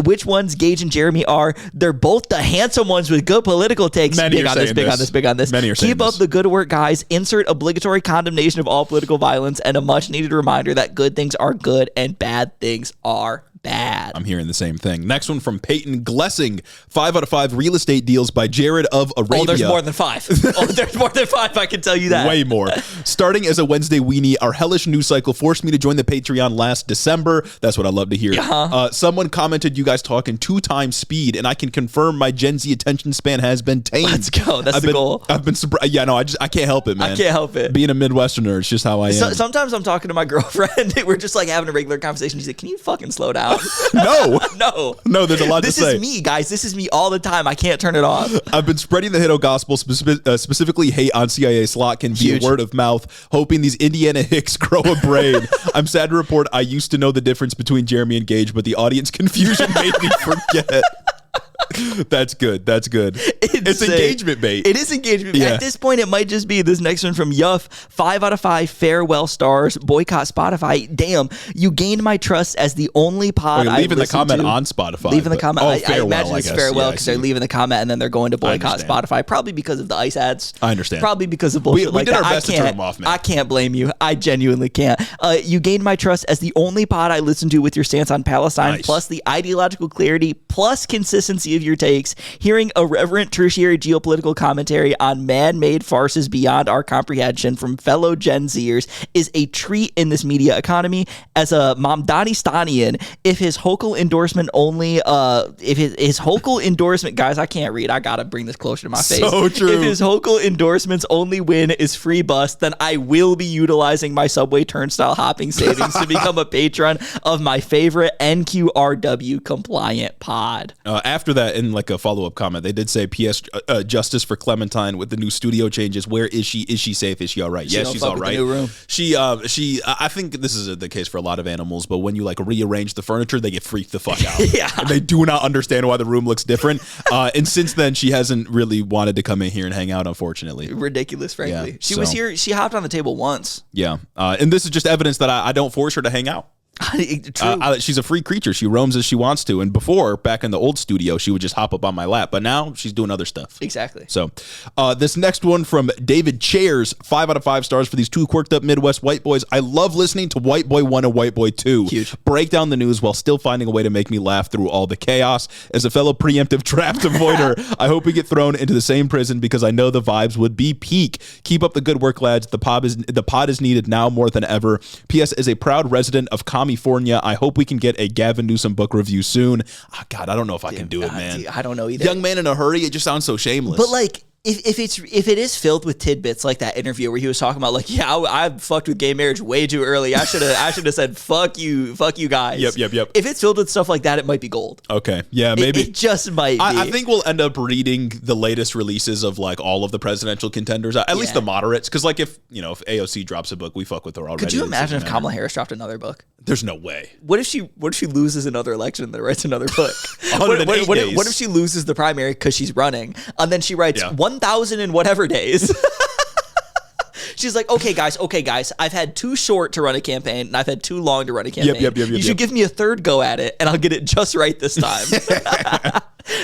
Which ones Gage and Jeremy are. They're both the handsome ones with good political takes. Many big are on saying this, big this. on this, big on this. Many are saying Keep up this. the good work, guys. Insert obligatory condemnation of all political violence and a much needed reminder that good things are good and bad things are bad. I'm hearing the same thing. Next one from Peyton Glessing. 5 out of 5 real estate deals by Jared of Arabia. Oh, there's more than 5. There's more than 5. I can tell you that. Way more. Starting as a Wednesday weenie, our hellish news cycle forced me to join the Patreon last December. That's what I love to hear. Someone commented you guys talk in 2 times speed, and I can confirm my Gen Z attention span has been tamed. Let's go. That's the goal. I've been surprised. Yeah, no, I can't help it, man. I can't help it. Being a Midwesterner, it's just how I am. Sometimes I'm talking to my girlfriend. We're just like having a regular conversation. She's like, can you fucking slow down? No, there's a lot to say. This is me, guys. This is me all the time. I can't turn it off. I've been spreading the HITO gospel, specifically hate on CIA Slotkin via word of mouth, hoping these Indiana hicks grow a brain. I'm sad to report I used to know the difference between Jeremy and Gage, but the audience confusion made me forget. That's good. It's engagement bait. It is engagement bait. Yeah. At this point, it might just be this next one from Yuff. 5 out of 5 farewell stars. Boycott Spotify. Damn, you gained my trust as the only pod I leaving the comment on Spotify. Leaving the comment. I imagine it's farewell Yeah, because they're leaving the comment and then they're going to boycott Spotify. Probably because of the ICE ads. I understand. Probably because of bullshit we like did that. our best to turn them off, man. I can't blame you. I genuinely can't. You gained my trust as the only pod I listen to with your stance on Palestine, plus the ideological clarity, plus consistency of your takes. Hearing irreverent tertiary geopolitical commentary on man-made farces beyond our comprehension from fellow Gen Zers is a treat in this media economy. As a Mamdani-Stanian, if his Hochul endorsement only, his Hochul endorsement, guys, I can't read. I gotta bring this closer to my face. So true. If his Hochul endorsement's only win is free bus, then I will be utilizing my subway turnstile hopping savings to become a patron of my favorite NQRW compliant pod. After that, in like a follow-up comment, they did say, P.S. Justice for Clementine with the new studio changes. Where is she? Is she safe? Is she all right? Yes, she's all right. I think this is the case for a lot of animals, but when you like rearrange the furniture, they get freaked the fuck out. Yeah. And they do not understand why the room looks different. And since then, she hasn't really wanted to come in here and hang out, unfortunately. Ridiculous, frankly. Yeah, she was here. She hopped on the table once. Yeah. And this is just evidence that I don't force her to hang out. True. She's a free creature. She roams as she wants to. And before, back in the old studio, she would just hop up on my lap. But now she's doing other stuff. Exactly. So this next one from David Chairs, 5 out of 5 stars for these 2 quirked up Midwest white boys. I love listening to White Boy 1 and White Boy 2. Huge. Break down the news while still finding a way to make me laugh through all the chaos. As a fellow preemptive draft avoider, I hope we get thrown into the same prison because I know the vibes would be peak. Keep up the good work, lads. The pod is needed now more than ever. P.S. As a proud resident of California, I hope we can get a Gavin Newsom book review soon. Oh, God, I don't know if I can do it, man. I don't know either. Young man in a hurry, it just sounds so shameless. But like, if it is filled with tidbits like that interview where he was talking about like, yeah, I fucked with gay marriage way too early. I should have said fuck you guys. Yep. If it's filled with stuff like that, it might be gold. Okay, yeah, maybe it just might be. I think we'll end up reading the latest releases of like all of the presidential contenders, at least the moderates, because like if AOC drops a book, we fuck with her already. Could you imagine if Kamala Harris dropped another book? There's no way. What if she loses another election and then writes another book? 108 days. What if she loses the primary because she's running and then she writes 1,000 and whatever days? She's like, okay, guys, I've had too short to run a campaign and I've had too long to run a campaign. You should give me a third go at it and I'll get it just right this time.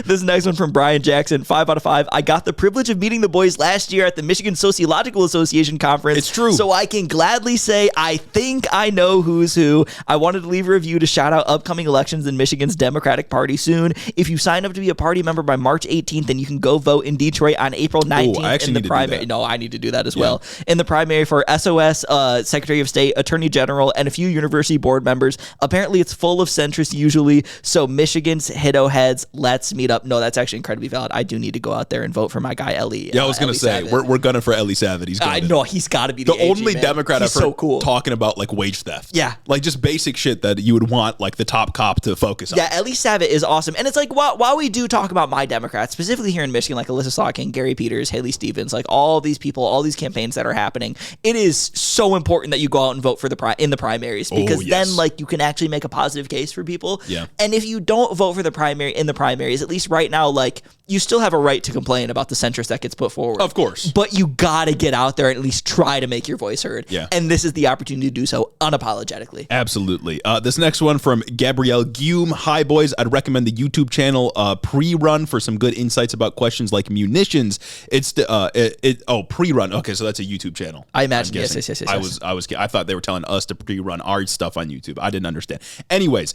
This next one from Brian Jackson, 5 out of 5. I got the privilege of meeting the boys last year at the Michigan Sociological Association conference. It's true. So I can gladly say I think I know who's who. I wanted to leave a review to shout out upcoming elections in Michigan's Democratic Party soon. If you sign up to be a party member by March 18th, then you can go vote in Detroit on April 19th in the primary. No, I need to do that as well. In the primary for SOS, Secretary of State, Attorney General, and a few university board members. Apparently, it's full of centrists usually. So Michigan's HITO heads, let's meet up. up. No, that's actually incredibly valid. I do need to go out there and vote for my guy, Ellie. Yeah, I was going to say, we're gunning for Ellie Savitt. He's I know, he's got to be the only Democrat I've heard cool. talking about like wage theft. Yeah. Like just basic shit that you would want like the top cop to focus on. Yeah, Ellie Savitt is awesome. And it's like, while we do talk about my Democrats, specifically here in Michigan, like Alyssa Slotkin, Gary Peters, Haley Stevens, like all these people, all these campaigns that are happening, it is so important that you go out and vote for in the primaries, because then like you can actually make a positive case for people. Yeah. And if you don't vote for the primaries, at least right now, like you still have a right to complain about the centrist that gets put forward. Of course. But you got to get out there and at least try to make your voice heard. Yeah. And this is the opportunity to do so unapologetically. Absolutely. This next one from Gabrielle Gume. Hi, boys. I'd recommend the YouTube channel Pre-Run for some good insights about questions like munitions. It's Pre-Run. Okay, so that's a YouTube channel. I imagine. Yes. I thought they were telling us to pre-run our stuff on YouTube. I didn't understand. Anyways,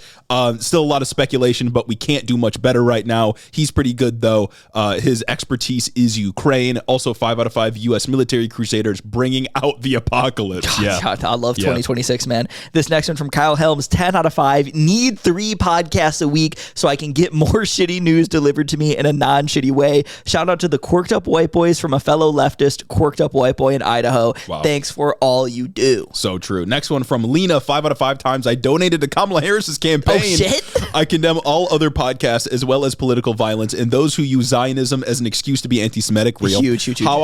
still a lot of speculation, but we can't do much better right now. He's pretty good though. His expertise is Ukraine. Also, 5 out of 5 U.S. military crusaders bringing out the apocalypse. God, I love 2026, man. This next one from Kyle Helms, 10 out of 5. Need 3 podcasts a week so I can get more shitty news delivered to me in a non-shitty way. Shout out to the Quirked Up White Boys from a fellow leftist, Quirked Up White Boy in Idaho. Wow. Thanks for all you do. So true. Next one from Lena, 5 out of 5 times I donated to Kamala Harris's campaign. Oh, shit. I condemn all other podcasts as well as political violence and those who use Zionism as an excuse to be anti-Semitic. Real. Huge. How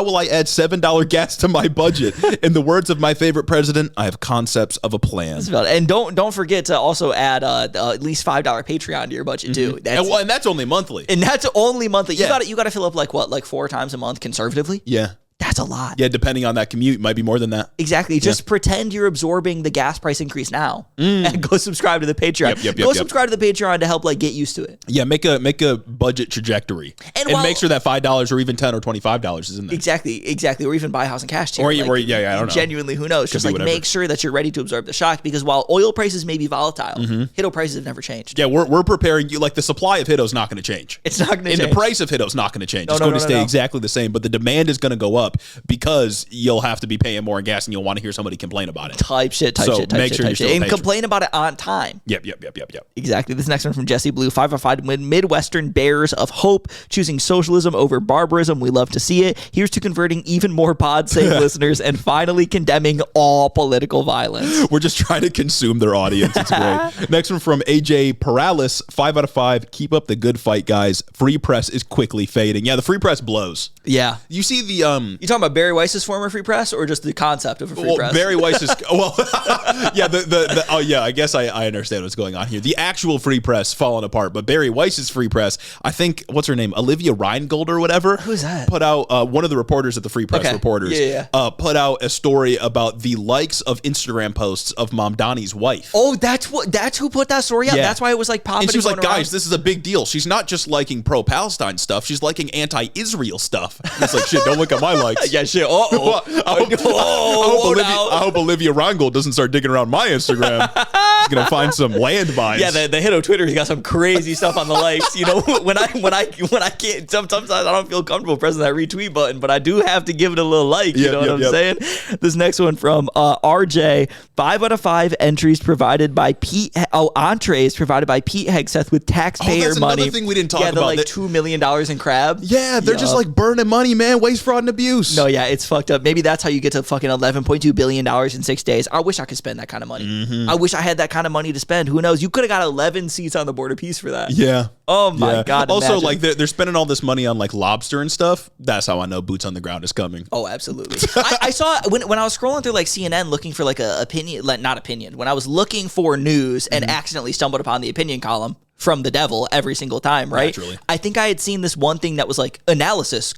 will I add $7 gas to my budget? In the words of my favorite president, I have concepts of a plan. And don't forget to also add at least $5 Patreon to your budget too. And that's only monthly. And that's only monthly. Yeah. You got to fill up like 4 times a month conservatively. Yeah. That's a lot. Yeah, depending on that commute, it might be more than that. Exactly. Just pretend you're absorbing the gas price increase now and go subscribe to the Patreon. Go subscribe to the Patreon to help like get used to it. Yeah, make a budget trajectory and make sure that $5 or even $10 or $25 is in there. Exactly. Or even buy a house and cash too. I don't know. Genuinely, who knows? Just like make sure that you're ready to absorb the shock, because while oil prices may be volatile, HITO prices have never changed. Yeah, we're preparing you. Like the supply of HITO is not going to change. It's not going to change. And the price of HITO is not going to change. It's going to stay exactly the same, but the demand is going to go up because you'll have to be paying more in gas and you'll want to hear somebody complain about it. Type shit. And complain about it on time. Yep. Exactly. This next one from Jesse Blue, 5 out of 5 Midwestern Bears of Hope, choosing socialism over barbarism. We love to see it. Here's to converting even more pod-save listeners and finally condemning all political violence. We're just trying to consume their audience. It's great. Next one from AJ Paralis, 5 out of 5. Keep up the good fight, guys. Free press is quickly fading. Yeah, the free press blows. Yeah. You see the You talking about Barry Weiss's former free press or just the concept of a free press? Barry Weiss's I guess I understand what's going on here. The actual free press falling apart, but Barry Weiss's free press, I think, what's her name? Olivia Reingold or whatever. Who's that? Put out one of the reporters at the Free Press Reporters. Put out a story about the likes of Instagram posts of Mamdani's wife. Oh, that's who put that story out. Yeah. That's why it was like popping. And she was like, around. guys, this is a big deal. She's not just liking pro-Palestine stuff. She's liking anti-Israel stuff. It's like, shit, don't look at my likes. Yeah, shit. I hope Olivia Reingold doesn't start digging around my Instagram. She's gonna find some landmines. Yeah, the HITO Twitter's got some crazy stuff on the likes. You know, when I can't, sometimes I don't feel comfortable pressing that retweet button, but I do have to give it a little like. You know what I'm saying? This next one from RJ, 5 out of 5 entries provided by Pete. Entrees provided by Pete Hegseth with taxpayer that's money. Another thing we didn't talk about. Yeah, like $2 million in crab. Yeah, they're just like burning money, man. Waste, fraud, and abuse. No, yeah, it's fucked up. Maybe that's how you get to fucking $11.2 billion in 6 days. I wish I could spend that kind of money. I wish I had that kind of money to spend. Who knows? You could have got 11 seats on the Board of Peace for that. Yeah. Oh my God. Also, imagine. like they're spending all this money on like lobster and stuff. That's how I know boots on the ground is coming. Oh, absolutely. I saw when I was scrolling through like CNN looking for like a opinion, not opinion. When I was looking for news and accidentally stumbled upon the opinion column from the devil every single time, right? Naturally. I think I had seen this one thing that was like analysis,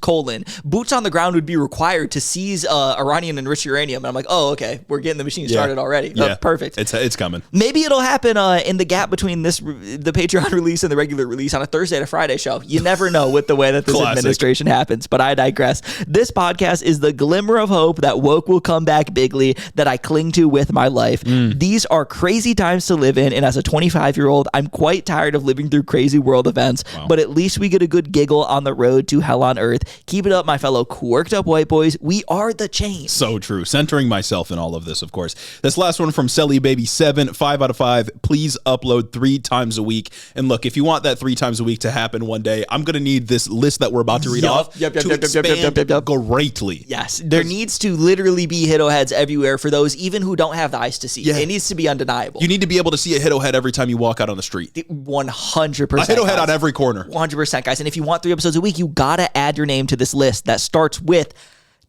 boots on the ground would be required to seize Iranian enriched uranium. And I'm like, oh, okay, we're getting the machine started already. Yeah. Perfect. It's coming. Maybe it'll happen in the gap between the Patreon release and the regular release on a Thursday to Friday show. You never know with the way that this administration happens, but I digress. This podcast is the glimmer of hope that woke will come back bigly that I cling to with my life. These are crazy times to live in, and as a 25-year-old, I'm quite tired tired of living through crazy world events, but at least we get a good giggle on the road to hell on earth. Keep it up, my fellow quirked up white boys. We are the change. So true. Centering myself in all of this, of course. This last one from Selly Baby 7, 5 out of 5. Please upload 3 times a week. And look, if you want that 3 times a week to happen one day, I'm going to need this list that we're about to read off to expand greatly. Yes, there needs to literally be HITO heads everywhere for those even who don't have the eyes to see. Yeah. It needs to be undeniable. You need to be able to see a HITO head every time you walk out on the street. 100%. A HITO head on every corner. 100%, guys. And if you want 3 episodes a week, you got to add your name to this list that starts with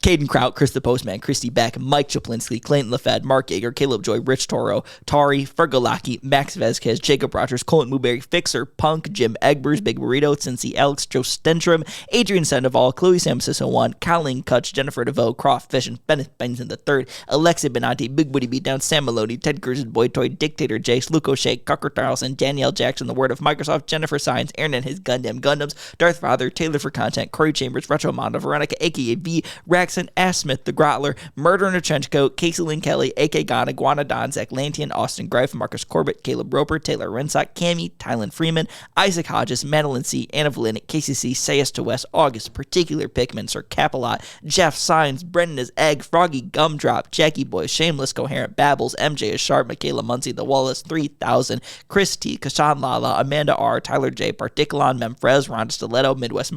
Caden Kraut, Chris the Postman, Christy Beck, Mike Chaplinsky, Clayton LaFed, Mark Yeager, Caleb Joy, Rich Toro, Tari, Fergalaki, Max Vezquez, Jacob Rogers, Colin Mooberry, Fixer, Punk, Jim Egbers, Big Burrito, Cincy Alex, Joe Stentrum, Adrian Sandoval, Chloe Samsiso 1, Colleen Kutch, Jennifer DeVoe, Croft Fish, and Bennett Benson III, Alexia Benanti, Big Woody Beatdown, Sam Maloney, Ted Curzon, Boy Toy, Dictator Jace, Luke O'Shea, Cocker Tarleson, Danielle Jackson, The Word of Microsoft, Jennifer Sines, Aaron and his Gundam Gundams, Darth Father, Taylor for Content, Corey Chambers, Retro Mondo, Veronica, aka V, Raxon, Ass Smith, The Grotler, Murder in a Trench Coat, Casey Lynn Kelly, A.K. Ghana, Guana Don, Zach Lantian, Austin Greif, Marcus Corbett, Caleb Roper, Taylor Rensock, Cammy, Tylen Freeman, Isaac Hodges, Madeline C., Anna Valinic, KCC, Sayus to West, August, Particular Pickman, Sir Capilot, Jeff Sines, Brendan is Egg, Froggy Gumdrop, Jackie Boy, Shameless Coherent Babbles, MJ is Sharp, Michaela Muncie, The Wallace 3000, Chris T., Kashan Lala, Amanda R., Tyler J., Particulon, Memfrez, Rhonda Stiletto, Midwest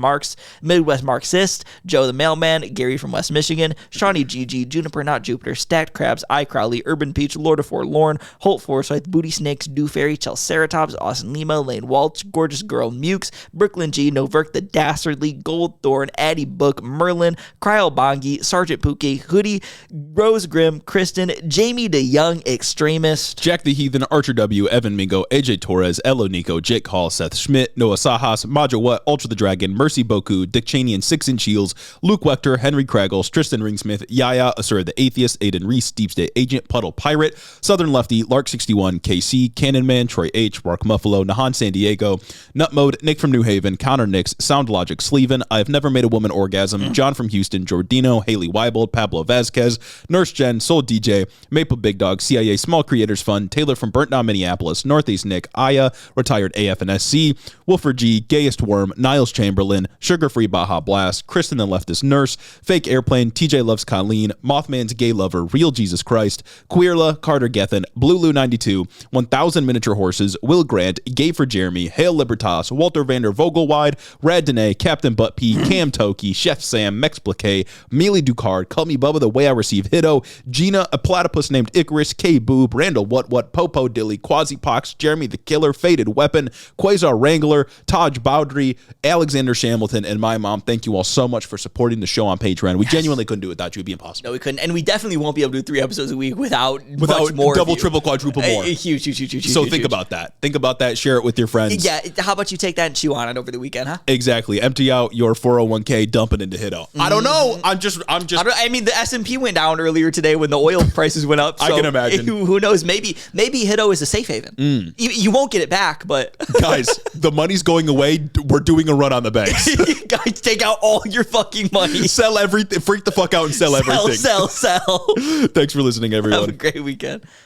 Marxist, Joe the Mailman, Gary from West Michigan, Shawnee GG, Juniper Not Jupiter, Stacked Crabs, iCrowley, Urban Peach, Lord of Forlorn, Holt Forsyth, Booty Snakes, Dew Fairy, Chelceratops, Austin Lima, Lane Walsh, Gorgeous Girl, Mukes, Brooklyn G, Noverk the Dastardly, Goldthorn, Addie Book, Merlin, Cryo Bongi, Sergeant Pookie, Hoodie, Rose Grimm, Kristen, Jamie DeYoung, Extremist, Jack the Heathen, Archer W, Evan Mingo, AJ Torres, Elo Nico, Jake Hall, Seth Schmidt, Noah Sajas, Maja What, Ultra the Dragon, Mercy Boku, Dick Cheney and 6 Inch Heels, Luke Wechter, Henry Kraggles, Tristan Ringsmith, Yaya, Asura the Atheist, Aiden Reese, Deep State Agent, Puddle Pirate, Southern Lefty, Lark61, KC, Cannon Man, Troy H, Mark Muffalo, Nahan San Diego, Nut Mode, Nick from New Haven, Counter Nix, Sound Logic, Sleven, I Have Never Made a Woman Orgasm, John from Houston, Jordino, Haley Weibold, Pablo Vasquez, Nurse Jen, Soul DJ, Maple Big Dog, CIA Small Creators Fund, Taylor from Burnt Down Minneapolis, Northeast Nick, Aya, Retired AF and SC, Wolfer G, Gayest Worm, Niles Chamberlain, Sugar Free Baja Blast, Kristen the Leftist Nurse, Fake Airplane, TJ Loves Colleen, Mothman's Gay Lover, Real Jesus Christ, Queerla, Carter Gethin, Blue Lou 92, 1000 Miniature Horses, Will Grant, Gay for Jeremy, Hail Libertas, Walter Vander Vogelwide, Rad Dene, Captain Butt P, Cam Toki, Chef Sam, Mex Plaquet, Mealy Ducard, Call Me Bubba the Way I Receive HITO, Gina, a platypus named Icarus, K Boob, Randall What, Popo Dilly, Quasi Pox, Jeremy the Killer, Faded Weapon, Quasar Wrangler, Taj Bowdry, Alexander Shamilton, and my mom. Thank you all so much for supporting the show on Patreon. We genuinely couldn't do it without you. It'd be impossible. No, we couldn't. And we definitely won't be able to do 3 episodes a week without much more double, triple, quadruple more. Huge. So think about that. Think about that. Share it with your friends. Yeah. How about you take that and chew on it over the weekend, huh? Exactly. Empty out your 401k, dump it into HITO. I don't know. I'm just. I mean, the S&P went down earlier today when the oil prices went up. So I can imagine. Who knows? Maybe HITO is a safe haven. You won't get it back, but guys, the money's going away. We're doing a run on the banks. Guys, take out all your fucking money. Sell everything. Freak the fuck out and sell everything. Sell. Thanks for listening, everyone. Have a great weekend.